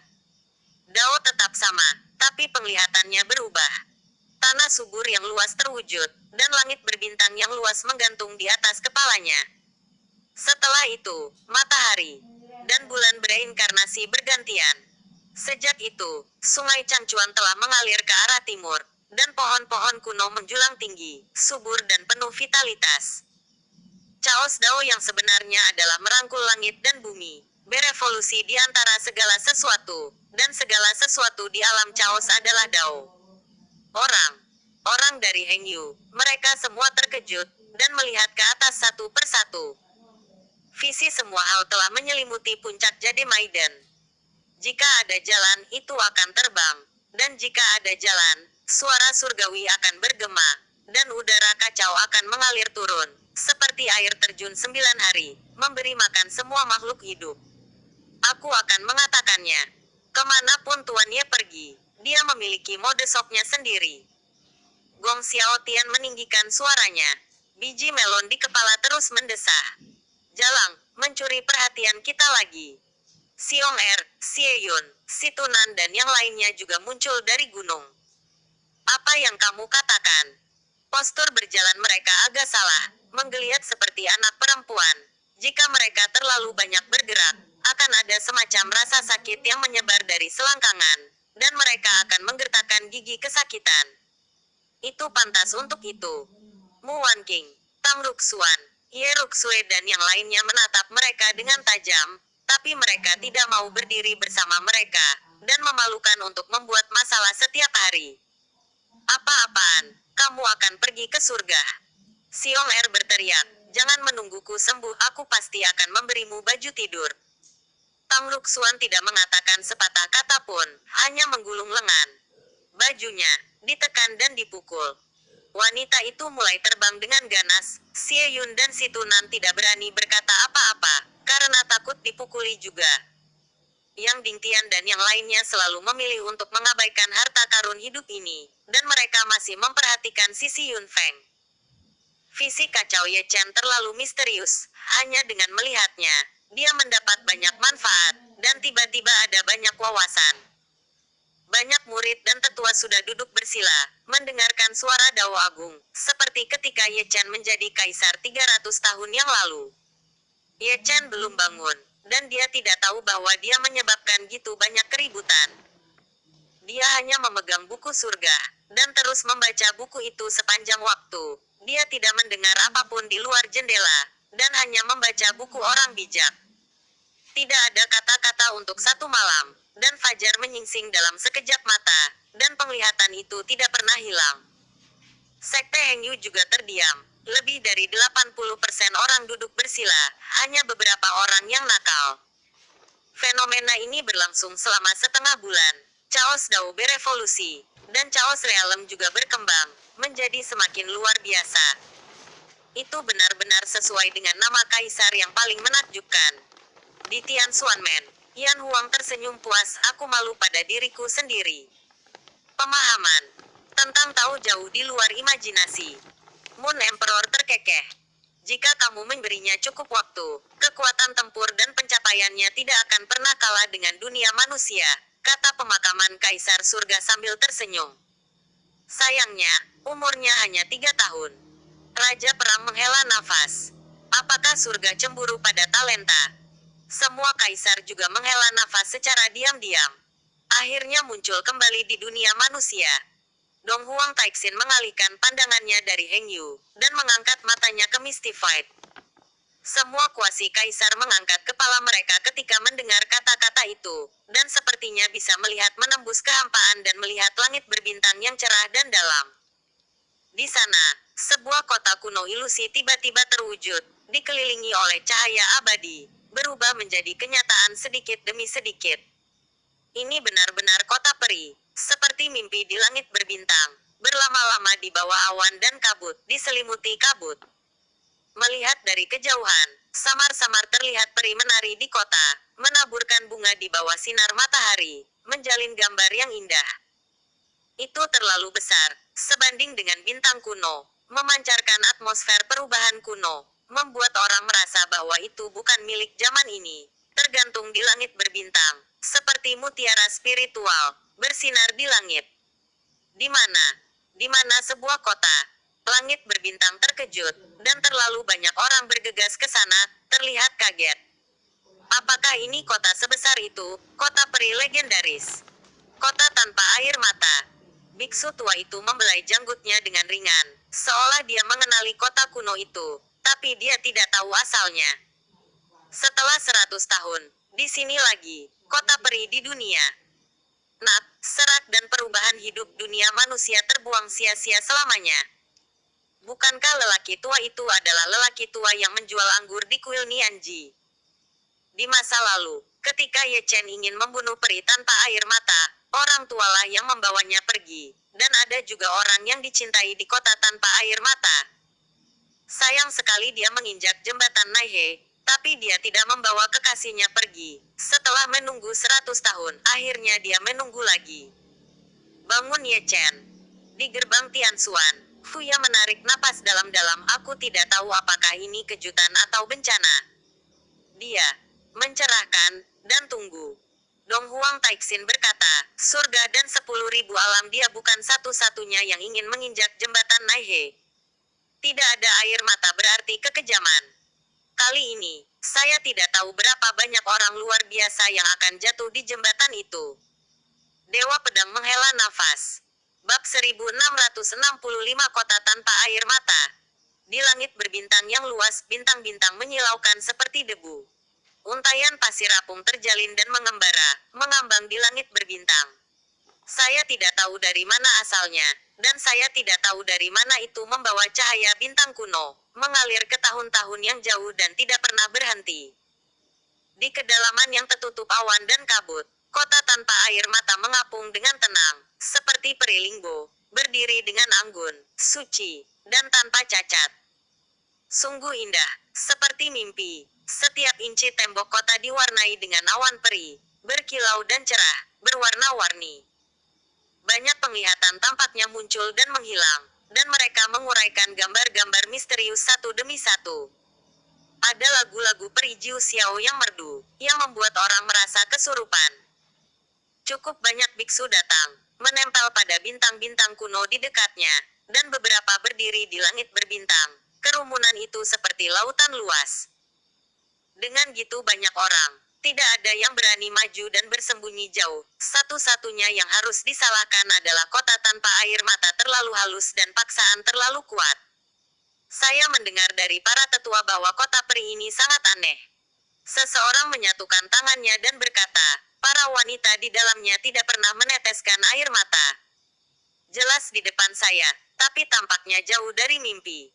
Dao tetap sama, tapi penglihatannya berubah. Tanah subur yang luas terwujud, dan langit berbintang yang luas menggantung di atas kepalanya. Setelah itu, matahari dan bulan bereinkarnasi bergantian. Sejak itu, sungai Changchuan telah mengalir ke arah timur, dan pohon-pohon kuno menjulang tinggi, subur dan penuh vitalitas. Chaos Dao yang sebenarnya adalah merangkul langit dan bumi, berevolusi di antara segala sesuatu, dan segala sesuatu di alam Chaos adalah Dao. Orang dari Hengyu, mereka semua terkejut, dan melihat ke atas satu persatu. Visi semua hal telah menyelimuti puncak Jade Maiden. Jika ada jalan, itu akan terbang. Dan jika ada jalan, suara surgawi akan bergema, dan udara kacau akan mengalir turun, seperti air terjun 9 hari, memberi makan semua makhluk hidup. Aku akan mengatakannya. Kemanapun Tuan Ye pergi, dia memiliki mode soknya sendiri. Gong Xiao Tian meninggikan suaranya. Biji melon di kepala terus mendesah. Jalang, mencuri perhatian kita lagi. Xiong Er, Xie Yun, Si Tunan dan yang lainnya juga muncul dari gunung. Apa yang kamu katakan? Postur berjalan mereka agak salah, menggeliat seperti anak perempuan. Jika mereka terlalu banyak bergerak, akan ada semacam rasa sakit yang menyebar dari selangkangan, dan mereka akan menggertakkan gigi kesakitan. Itu pantas untuk itu. Mu Wanqing, Tang Ruxuan, Ye Ruxue dan yang lainnya menatap mereka dengan tajam, tapi mereka tidak mau berdiri bersama mereka, dan memalukan untuk membuat masalah setiap hari. Apa-apaan, kamu akan pergi ke surga. Xiong Er berteriak, jangan menungguku sembuh, aku pasti akan memberimu baju tidur. Tang Ruxuan tidak mengatakan sepatah kata pun, hanya menggulung lengan. Bajunya ditekan dan dipukul. Wanita itu mulai terbang dengan ganas. Xie Yun dan Si Tunan tidak berani berkata apa-apa, karena takut dipukuli juga. Yang Ding Tian dan yang lainnya selalu memilih untuk mengabaikan harta karun hidup ini, dan mereka masih memperhatikan sisi Yun Feng. Visi kacau Ye Chen terlalu misterius, hanya dengan melihatnya, dia mendapat banyak manfaat, dan tiba-tiba ada banyak wawasan. Banyak Banyak murid dan tetua sudah duduk bersila, mendengarkan suara Dao Agung, seperti ketika Ye Chen menjadi kaisar 300 tahun yang lalu. Ye Chen belum bangun, dan dia tidak tahu bahwa dia menyebabkan gitu banyak keributan. Dia hanya memegang buku surga, dan terus membaca buku itu sepanjang waktu. Dia tidak mendengar apapun di luar jendela, dan hanya membaca buku orang bijak. Tidak ada kata-kata untuk satu malam, dan fajar menyingsing dalam sekejap mata, dan penglihatan itu tidak pernah hilang. Sekte Hengyu juga terdiam. Lebih dari 80% orang duduk bersila, hanya beberapa orang yang nakal. Fenomena ini berlangsung selama setengah bulan. Chaos Dao berevolusi, dan Chaos Realm juga berkembang, menjadi semakin luar biasa. Itu benar-benar sesuai dengan nama kaisar yang paling menakjubkan. Di Tian Xuanmen, Yan Huang tersenyum puas, aku malu pada diriku sendiri. Pemahaman tentang tahu jauh di luar imajinasi. Moon Emperor terkekeh. Jika kamu memberinya cukup waktu, kekuatan tempur dan pencapaiannya tidak akan pernah kalah dengan dunia manusia, kata pemakaman Kaisar Surga sambil tersenyum. Sayangnya, umurnya hanya 3 tahun. Raja Perang menghela nafas. Apakah surga cemburu pada talenta? Semua kaisar juga menghela nafas secara diam-diam. Akhirnya muncul kembali di dunia manusia. Dong Huang Taixin mengalihkan pandangannya dari Heng Yu, dan mengangkat matanya ke Mystified. Semua kuasi kaisar mengangkat kepala mereka ketika mendengar kata-kata itu, dan sepertinya bisa melihat menembus kehampaan dan melihat langit berbintang yang cerah dan dalam. Di sana, sebuah kota kuno ilusi tiba-tiba terwujud, dikelilingi oleh cahaya abadi, berubah menjadi kenyataan sedikit demi sedikit. Ini benar-benar kota peri, seperti mimpi di langit berbintang, berlama-lama di bawah awan dan kabut, diselimuti kabut. Melihat dari kejauhan, samar-samar terlihat peri menari di kota, menaburkan bunga di bawah sinar matahari, menjalin gambar yang indah. Itu terlalu besar, sebanding dengan bintang kuno, memancarkan atmosfer perubahan kuno, membuat orang merasa bahwa itu bukan milik zaman ini, tergantung di langit berbintang, seperti mutiara spiritual, bersinar di langit. Di mana? Di mana sebuah kota? Langit berbintang terkejut, dan terlalu banyak orang bergegas ke sana, terlihat kaget. Apakah ini kota sebesar itu, kota peri legendaris? Kota tanpa air mata. Biksu tua itu membelai janggutnya dengan ringan, seolah dia mengenali kota kuno itu, tapi dia tidak tahu asalnya. Setelah 100 tahun, di sini lagi, kota peri di dunia. Nak, serak dan perubahan hidup dunia manusia terbuang sia-sia selamanya. Bukankah lelaki tua itu adalah lelaki tua yang menjual anggur di kuil Nianji? Di masa lalu, ketika Ye Chen ingin membunuh peri tanpa air mata, orang tualah yang membawanya pergi, dan ada juga orang yang dicintai di kota tanpa air mata. Sayang sekali dia menginjak jembatan Naihe, tapi dia tidak membawa kekasihnya pergi. Setelah menunggu 100 tahun, akhirnya dia menunggu lagi. Bangun Ye Chen. Di gerbang Tianxuan, Fuya menarik napas dalam-dalam. Aku tidak tahu apakah ini kejutan atau bencana. Dia mencerahkan, dan tunggu. Dong Huang Taixin berkata, surga dan 10.000 alam, dia bukan satu-satunya yang ingin menginjak jembatan Naihe. Tidak ada air mata berarti kekejaman. Kali ini, saya tidak tahu berapa banyak orang luar biasa yang akan jatuh di jembatan itu. Dewa Pedang menghela nafas. Bab 1665 Kota Tanpa Air Mata. Di langit berbintang yang luas, bintang-bintang menyilaukan seperti debu. Untaian pasir apung terjalin dan mengembara, mengambang di langit berbintang. Saya tidak tahu dari mana asalnya, dan saya tidak tahu dari mana itu membawa cahaya bintang kuno, mengalir ke tahun-tahun yang jauh dan tidak pernah berhenti. Di kedalaman yang tertutup awan dan kabut, kota tanpa air mata mengapung dengan tenang, seperti peri Lingbo, berdiri dengan anggun, suci, dan tanpa cacat. Sungguh indah, seperti mimpi. Setiap inci tembok kota diwarnai dengan awan peri, berkilau dan cerah, berwarna-warni. Banyak penglihatan tampaknya muncul dan menghilang, dan mereka menguraikan gambar-gambar misterius satu demi satu. Ada lagu-lagu peri Jiu Xiao yang merdu, yang membuat orang merasa kesurupan. Cukup banyak biksu datang, menempel pada bintang-bintang kuno di dekatnya, dan beberapa berdiri di langit berbintang. Kerumunan itu seperti lautan luas. Dengan gitu banyak orang, tidak ada yang berani maju dan bersembunyi jauh. Satu-satunya yang harus disalahkan adalah kota tanpa air mata terlalu halus dan paksaan terlalu kuat. Saya mendengar dari para tetua bahwa kota peri ini sangat aneh. Seseorang menyatukan tangannya dan berkata, para wanita di dalamnya tidak pernah meneteskan air mata. Jelas di depan saya, tapi tampaknya jauh dari mimpi.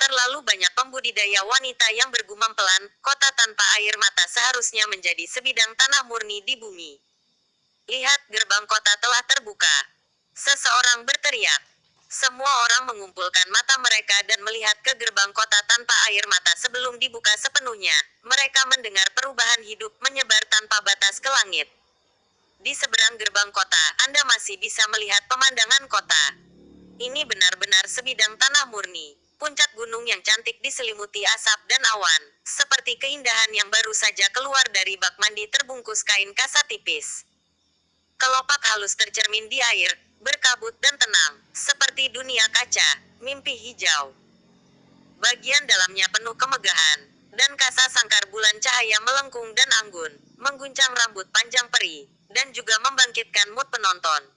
Terlalu banyak pembudidaya wanita yang bergumam pelan, kota tanpa air mata seharusnya menjadi sebidang tanah murni di bumi. Lihat, gerbang kota telah terbuka. Seseorang berteriak. Semua orang mengumpulkan mata mereka dan melihat ke gerbang kota tanpa air mata sebelum dibuka sepenuhnya. Mereka mendengar perubahan hidup menyebar tanpa batas ke langit. Di seberang gerbang kota, Anda masih bisa melihat pemandangan kota. Ini benar-benar sebidang tanah murni. Puncak gunung yang cantik diselimuti asap dan awan, seperti keindahan yang baru saja keluar dari bak mandi terbungkus kain kasa tipis. Kelopak halus tercermin di air, berkabut dan tenang, seperti dunia kaca, mimpi hijau. Bagian dalamnya penuh kemegahan, dan kasa sangkar bulan cahaya melengkung dan anggun, mengguncang rambut panjang peri, dan juga membangkitkan mood penonton.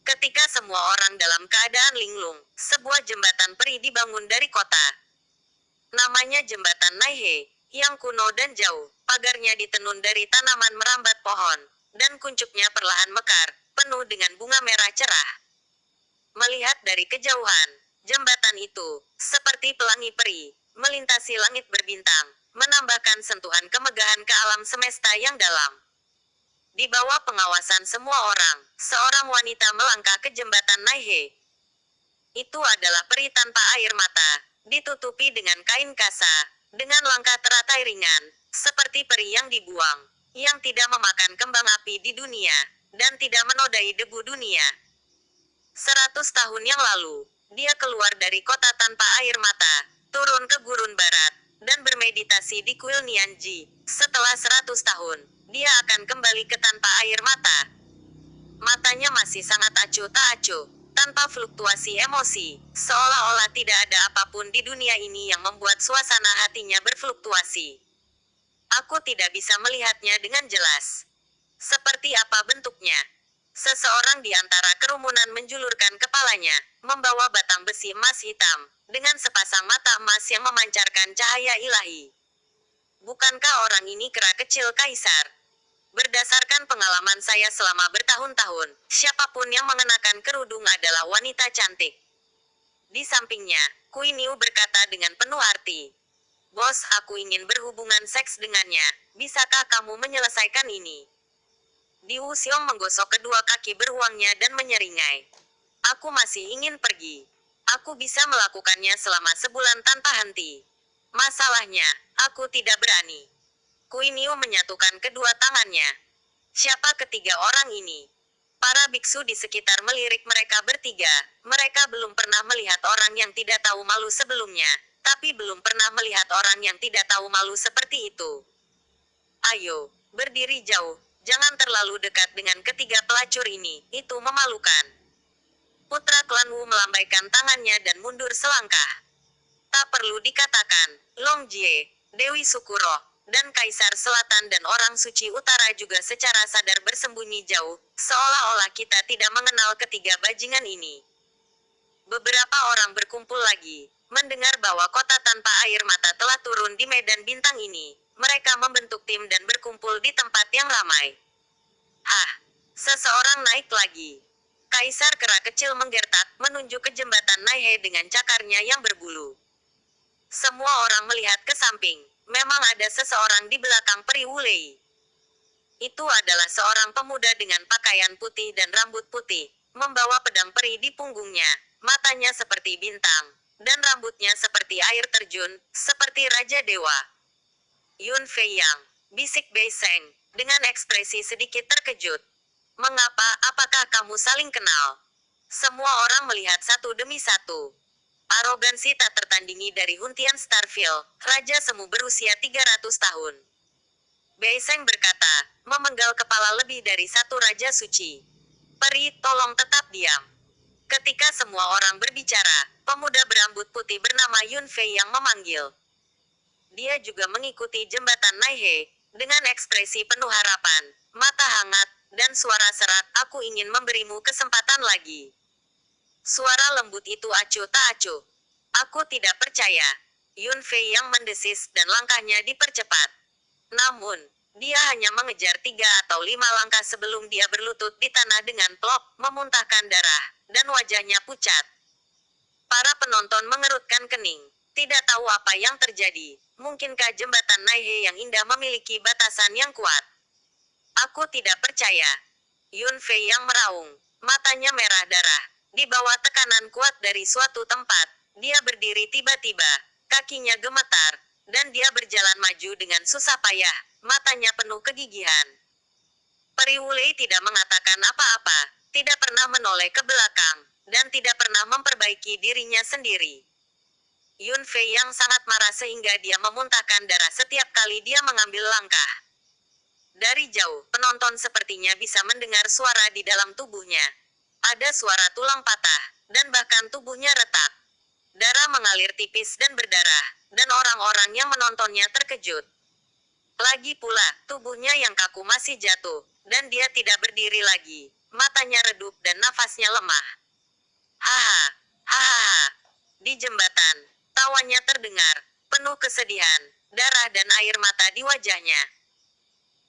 Ketika semua orang dalam keadaan linglung, sebuah jembatan peri dibangun dari kota. Namanya Jembatan Naihe, yang kuno dan jauh. Pagarnya ditenun dari tanaman merambat pohon, dan kuncupnya perlahan mekar, penuh dengan bunga merah cerah. Melihat dari kejauhan, jembatan itu, seperti pelangi peri, melintasi langit berbintang, menambahkan sentuhan kemegahan ke alam semesta yang dalam. Di bawah pengawasan semua orang, seorang wanita melangkah ke jembatan Naihe. Itu adalah peri tanpa air mata, ditutupi dengan kain kasa, dengan langkah teratai ringan, seperti peri yang dibuang, yang tidak memakan kembang api di dunia, dan tidak menodai debu dunia. 100 tahun yang lalu, dia keluar dari kota tanpa air mata, turun ke gurun barat, dan bermeditasi di kuil Nianji. Setelah 100 tahun, dia akan kembali ke tanpa air mata. Matanya masih sangat acuh tak acuh, tanpa fluktuasi emosi, seolah-olah tidak ada apapun di dunia ini yang membuat suasana hatinya berfluktuasi. Aku tidak bisa melihatnya dengan jelas. Seperti apa bentuknya? Seseorang di antara kerumunan menjulurkan kepalanya, membawa batang besi emas hitam, dengan sepasang mata emas yang memancarkan cahaya ilahi. Bukankah orang ini kera kecil kaisar? Berdasarkan pengalaman saya selama bertahun-tahun, siapapun yang mengenakan kerudung adalah wanita cantik. Di sampingnya, Kui Niu berkata dengan penuh arti. Bos, aku ingin berhubungan seks dengannya, bisakah kamu menyelesaikan ini? Diu Xiong menggosok kedua kaki beruangnya dan menyeringai. Aku masih ingin pergi. Aku bisa melakukannya selama sebulan tanpa henti. Masalahnya, aku tidak berani. Kui Niu menyatukan kedua tangannya. Siapa ketiga orang ini? Para biksu di sekitar melirik mereka bertiga. Mereka belum pernah melihat orang yang tidak tahu malu sebelumnya, tapi belum pernah melihat orang yang tidak tahu malu seperti itu. Ayo, berdiri jauh. Jangan terlalu dekat dengan ketiga pelacur ini, itu memalukan. Putra klan Wu melambaikan tangannya dan mundur selangkah. Tak perlu dikatakan, Long Jie, Dewi Sukuro, dan Kaisar Selatan dan orang suci utara juga secara sadar bersembunyi jauh, seolah-olah kita tidak mengenal ketiga bajingan ini. Beberapa orang berkumpul lagi, mendengar bahwa kota tanpa air mata telah turun di medan bintang ini. Mereka membentuk tim dan berkumpul di tempat yang ramai. Hah, seseorang naik lagi. Kaisar kera kecil menggertak, menunjuk ke jembatan Naihe dengan cakarnya yang berbulu. Semua orang melihat ke samping. Memang ada seseorang di belakang peri Wulei. Itu adalah seorang pemuda dengan pakaian putih dan rambut putih, membawa pedang peri di punggungnya, matanya seperti bintang, dan rambutnya seperti air terjun, seperti Raja Dewa. Yun Fei Yang, bisik Bei Seng, dengan ekspresi sedikit terkejut. Mengapa, apakah kamu saling kenal? Semua orang melihat satu demi satu. Arogansi tak tertandingi dari Huntian Starfield, Raja Semu berusia 300 tahun. Bei Seng berkata, memenggal kepala lebih dari satu raja suci. Peri, tolong tetap diam. Ketika semua orang berbicara, pemuda berambut putih bernama Yun Fei yang memanggil. Dia juga mengikuti jembatan Naihe, dengan ekspresi penuh harapan, mata hangat, dan suara serak, aku ingin memberimu kesempatan lagi. Suara lembut itu acuh tak acuh. Aku tidak percaya. Yun Fei yang mendesis dan langkahnya dipercepat. Namun, dia hanya mengejar 3 atau 5 langkah sebelum dia berlutut di tanah dengan plop, memuntahkan darah, dan wajahnya pucat. Para penonton mengerutkan kening. Tidak tahu apa yang terjadi. Mungkinkah jembatan Naihe yang indah memiliki batasan yang kuat? Aku tidak percaya. Yun Fei yang meraung. Matanya merah darah. Di bawah tekanan kuat dari suatu tempat, dia berdiri tiba-tiba. Kakinya gemetar. Dan dia berjalan maju dengan susah payah. Matanya penuh kegigihan. Peri Wulei tidak mengatakan apa-apa. Tidak pernah menoleh ke belakang. Dan tidak pernah memperbaiki dirinya sendiri. Yun Fei yang sangat marah sehingga dia memuntahkan darah setiap kali dia mengambil langkah. Dari jauh, penonton sepertinya bisa mendengar suara di dalam tubuhnya. Ada suara tulang patah, dan bahkan tubuhnya retak. Darah mengalir tipis dan berdarah, dan orang-orang yang menontonnya terkejut. Lagi pula, tubuhnya yang kaku masih jatuh, dan dia tidak berdiri lagi. Matanya redup dan nafasnya lemah. Haha, hahaha. Di jembatan, tawanya terdengar, penuh kesedihan, darah dan air mata di wajahnya.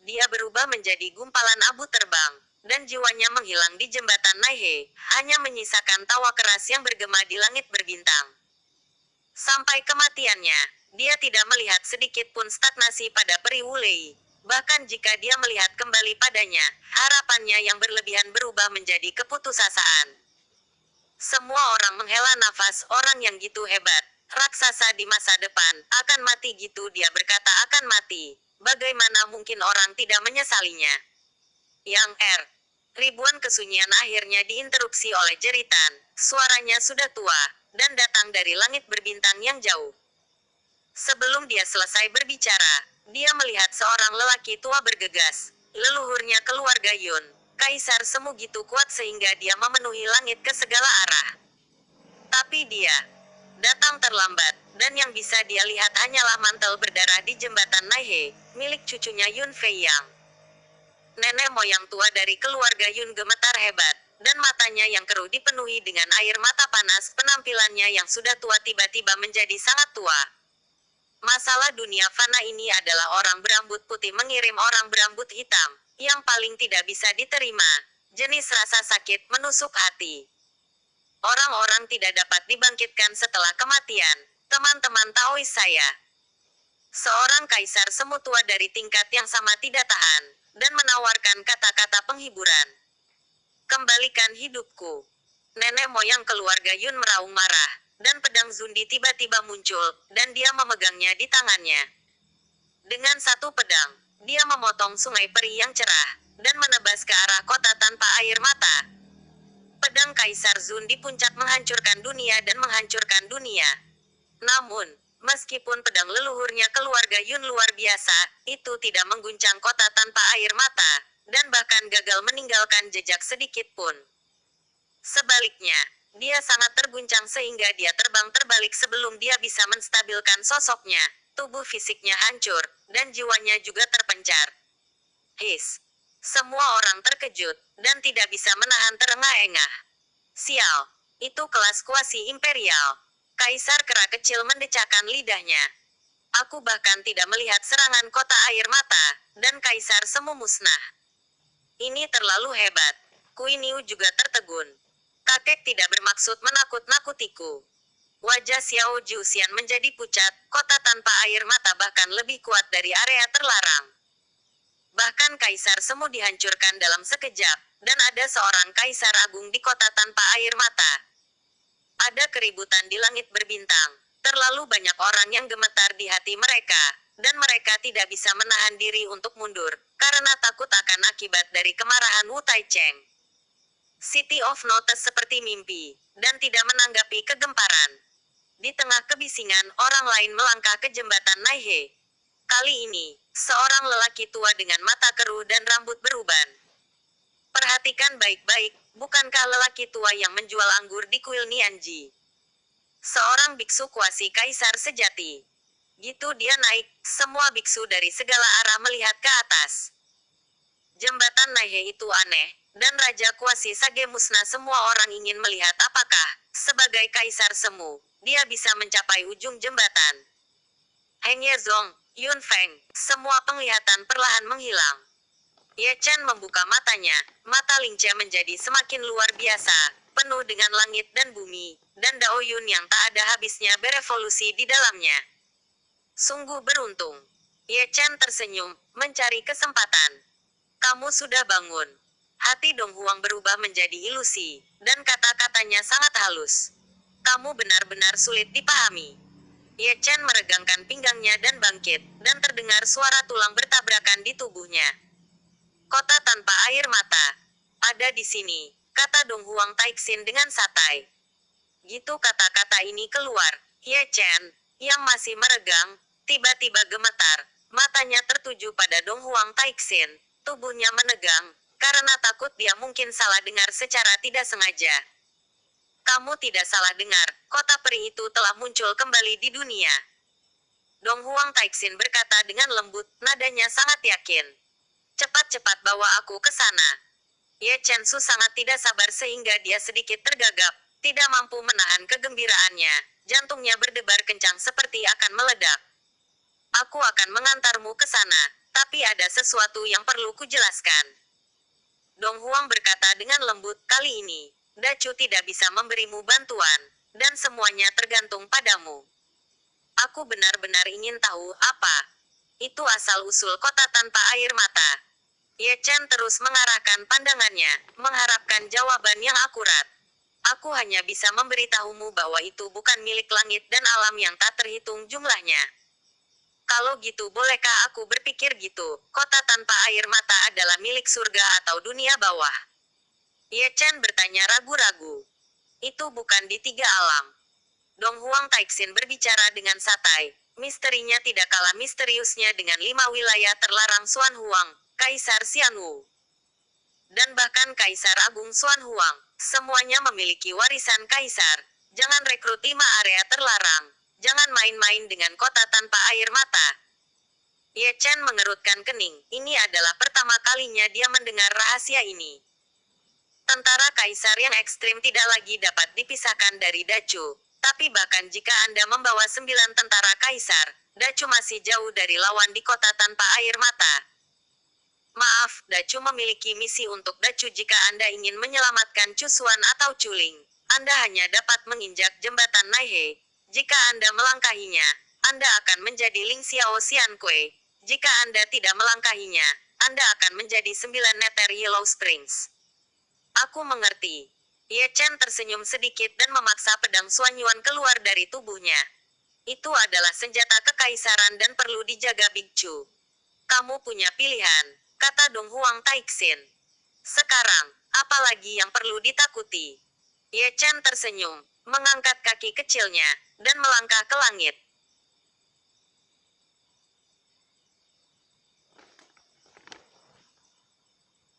Dia berubah menjadi gumpalan abu terbang, dan jiwanya menghilang di jembatan Naihe, hanya menyisakan tawa keras yang bergema di langit berbintang. Sampai kematiannya, dia tidak melihat sedikit pun stagnasi pada Peri Wulei. Bahkan jika dia melihat kembali padanya, harapannya yang berlebihan berubah menjadi keputusasaan. Semua orang menghela nafas, orang yang gitu hebat, raksasa di masa depan, akan mati gitu dia berkata akan mati. Bagaimana mungkin orang tidak menyesalinya? Yang ribuan kesunyian akhirnya diinterupsi oleh jeritan, suaranya sudah tua, dan datang dari langit berbintang yang jauh. Sebelum dia selesai berbicara, dia melihat seorang lelaki tua bergegas, leluhurnya keluarga Yun, kaisar semu gitu kuat sehingga dia memenuhi langit ke segala arah. Tapi dia datang terlambat, dan yang bisa dia lihat hanyalah mantel berdarah di jembatan Naihe, milik cucunya Yun Fei yang. Nenek moyang tua dari keluarga Yun gemetar hebat, dan matanya yang keruh dipenuhi dengan air mata panas. Penampilannya yang sudah tua tiba-tiba menjadi sangat tua. Masalah dunia fana ini adalah orang berambut putih mengirim orang berambut hitam, yang paling tidak bisa diterima. Jenis rasa sakit menusuk hati. Orang-orang tidak dapat dibangkitkan setelah kematian. Teman-teman Taois saya. Seorang kaisar semu tua dari tingkat yang sama tidak tahan, dan menawarkan kata-kata penghiburan. Kembalikan hidupku. Nenek moyang keluarga Yun meraung marah, dan pedang Zundi tiba-tiba muncul, dan dia memegangnya di tangannya. Dengan satu pedang, dia memotong sungai peri yang cerah, dan menebas ke arah kota tanpa air mata. Pedang Kaisar Zun di puncak menghancurkan dunia dan menghancurkan dunia. Namun, meskipun pedang leluhurnya keluarga Yun luar biasa, itu tidak mengguncang kota tanpa air mata, dan bahkan gagal meninggalkan jejak sedikit pun. Sebaliknya, dia sangat terguncang sehingga dia terbang terbalik sebelum dia bisa menstabilkan sosoknya. Tubuh fisiknya hancur, dan jiwanya juga terpencar. His. Semua orang terkejut, dan tidak bisa menahan terengah-engah. Sial, itu kelas kuasi imperial. Kaisar kera kecil mendecakkan lidahnya. Aku bahkan tidak melihat serangan kota air mata, dan kaisar semu musnah. Ini terlalu hebat. Kui Niu juga tertegun. Kakek tidak bermaksud menakut-nakutiku. Wajah Xiao Juxian menjadi pucat, kota tanpa air mata bahkan lebih kuat dari area terlarang. Bahkan kaisar semu dihancurkan dalam sekejap, dan ada seorang kaisar agung di kota tanpa air mata. Ada keributan di langit berbintang, terlalu banyak orang yang gemetar di hati mereka, dan mereka tidak bisa menahan diri untuk mundur, karena takut akan akibat dari kemarahan Wu Taicheng. City of Notes seperti mimpi, dan tidak menanggapi kegemparan. Di tengah kebisingan, orang lain melangkah ke jembatan Naihe. Kali ini, seorang lelaki tua dengan mata keruh dan rambut beruban. Perhatikan baik-baik, bukankah lelaki tua yang menjual anggur di kuil Nianji? Seorang biksu kuasi kaisar sejati. Gitu dia naik, semua biksu dari segala arah melihat ke atas. Jembatan Naihe itu aneh, dan Raja Kuasi Sage musnah. Semua orang ingin melihat apakah, sebagai kaisar semu, dia bisa mencapai ujung jembatan. Heng Yezong, Yun Feng, semua penglihatan perlahan menghilang. Ye Chen membuka matanya, mata Ling Che menjadi semakin luar biasa, penuh dengan langit dan bumi, dan Dao Yun yang tak ada habisnya berevolusi di dalamnya. Sungguh beruntung. Ye Chen tersenyum, mencari kesempatan. Kamu sudah bangun. Hati Dong Huang berubah menjadi ilusi, dan kata-katanya sangat halus. Kamu benar-benar sulit dipahami. Ye Chen meregangkan pinggangnya dan bangkit, dan terdengar suara tulang bertabrakan di tubuhnya. Kota tanpa air mata. Ada di sini, kata Dong Huang Taixin dengan santai. Gitu kata-kata ini keluar, Ye Chen, yang masih meregang, tiba-tiba gemetar. Matanya tertuju pada Dong Huang Taixin, tubuhnya menegang, karena takut dia mungkin salah dengar secara tidak sengaja. Kamu tidak salah dengar, kota peri itu telah muncul kembali di dunia. Dong Huang Taixin berkata dengan lembut, nadanya sangat yakin. Cepat-cepat bawa aku ke sana. Ye Chen Su sangat tidak sabar sehingga dia sedikit tergagap, tidak mampu menahan kegembiraannya, jantungnya berdebar kencang seperti akan meledak. Aku akan mengantarmu ke sana, tapi ada sesuatu yang perlu kujelaskan. Dong Huang berkata dengan lembut, kali ini, Dacu tidak bisa memberimu bantuan, dan semuanya tergantung padamu. Aku benar-benar ingin tahu apa itu asal-usul kota tanpa air mata. Ye Chen terus mengarahkan pandangannya, mengharapkan jawaban yang akurat. Aku hanya bisa memberitahumu bahwa itu bukan milik langit dan alam yang tak terhitung jumlahnya. Kalau gitu bolehkah aku berpikir gitu, kota tanpa air mata adalah milik surga atau dunia bawah? Ye Chen bertanya ragu-ragu. Itu bukan di tiga alam. Dong Huang Taixin berbicara dengan santai, misterinya tidak kalah misteriusnya dengan 5 wilayah terlarang Xuan Huang, Kaisar Xianwu, dan bahkan Kaisar Agung Xuan Huang. Semuanya memiliki warisan kaisar. Jangan rekrut 5 area terlarang. Jangan main-main dengan kota tanpa air mata. Ye Chen mengerutkan kening. Ini adalah pertama kalinya dia mendengar rahasia ini. Tentara kaisar yang ekstrim tidak lagi dapat dipisahkan dari Dacu. Tapi bahkan jika Anda membawa 9 tentara kaisar, Dacu masih jauh dari lawan di kota tanpa air mata. Maaf, Dacu memiliki misi untuk Dacu. Jika Anda ingin menyelamatkan Cusuan atau Culing, Anda hanya dapat menginjak jembatan Naihe. Jika Anda melangkahinya, Anda akan menjadi Ling Xiao Xiankui. Jika Anda tidak melangkahinya, Anda akan menjadi 9 neter Yellow Springs. Aku mengerti. Ye Chen tersenyum sedikit dan memaksa pedang Xuanyuan keluar dari tubuhnya. Itu adalah senjata kekaisaran dan perlu dijaga Big Chu. Kamu punya pilihan, kata Dong Huang Taixin. Sekarang, apalagi yang perlu ditakuti? Ye Chen tersenyum, mengangkat kaki kecilnya, dan melangkah ke langit.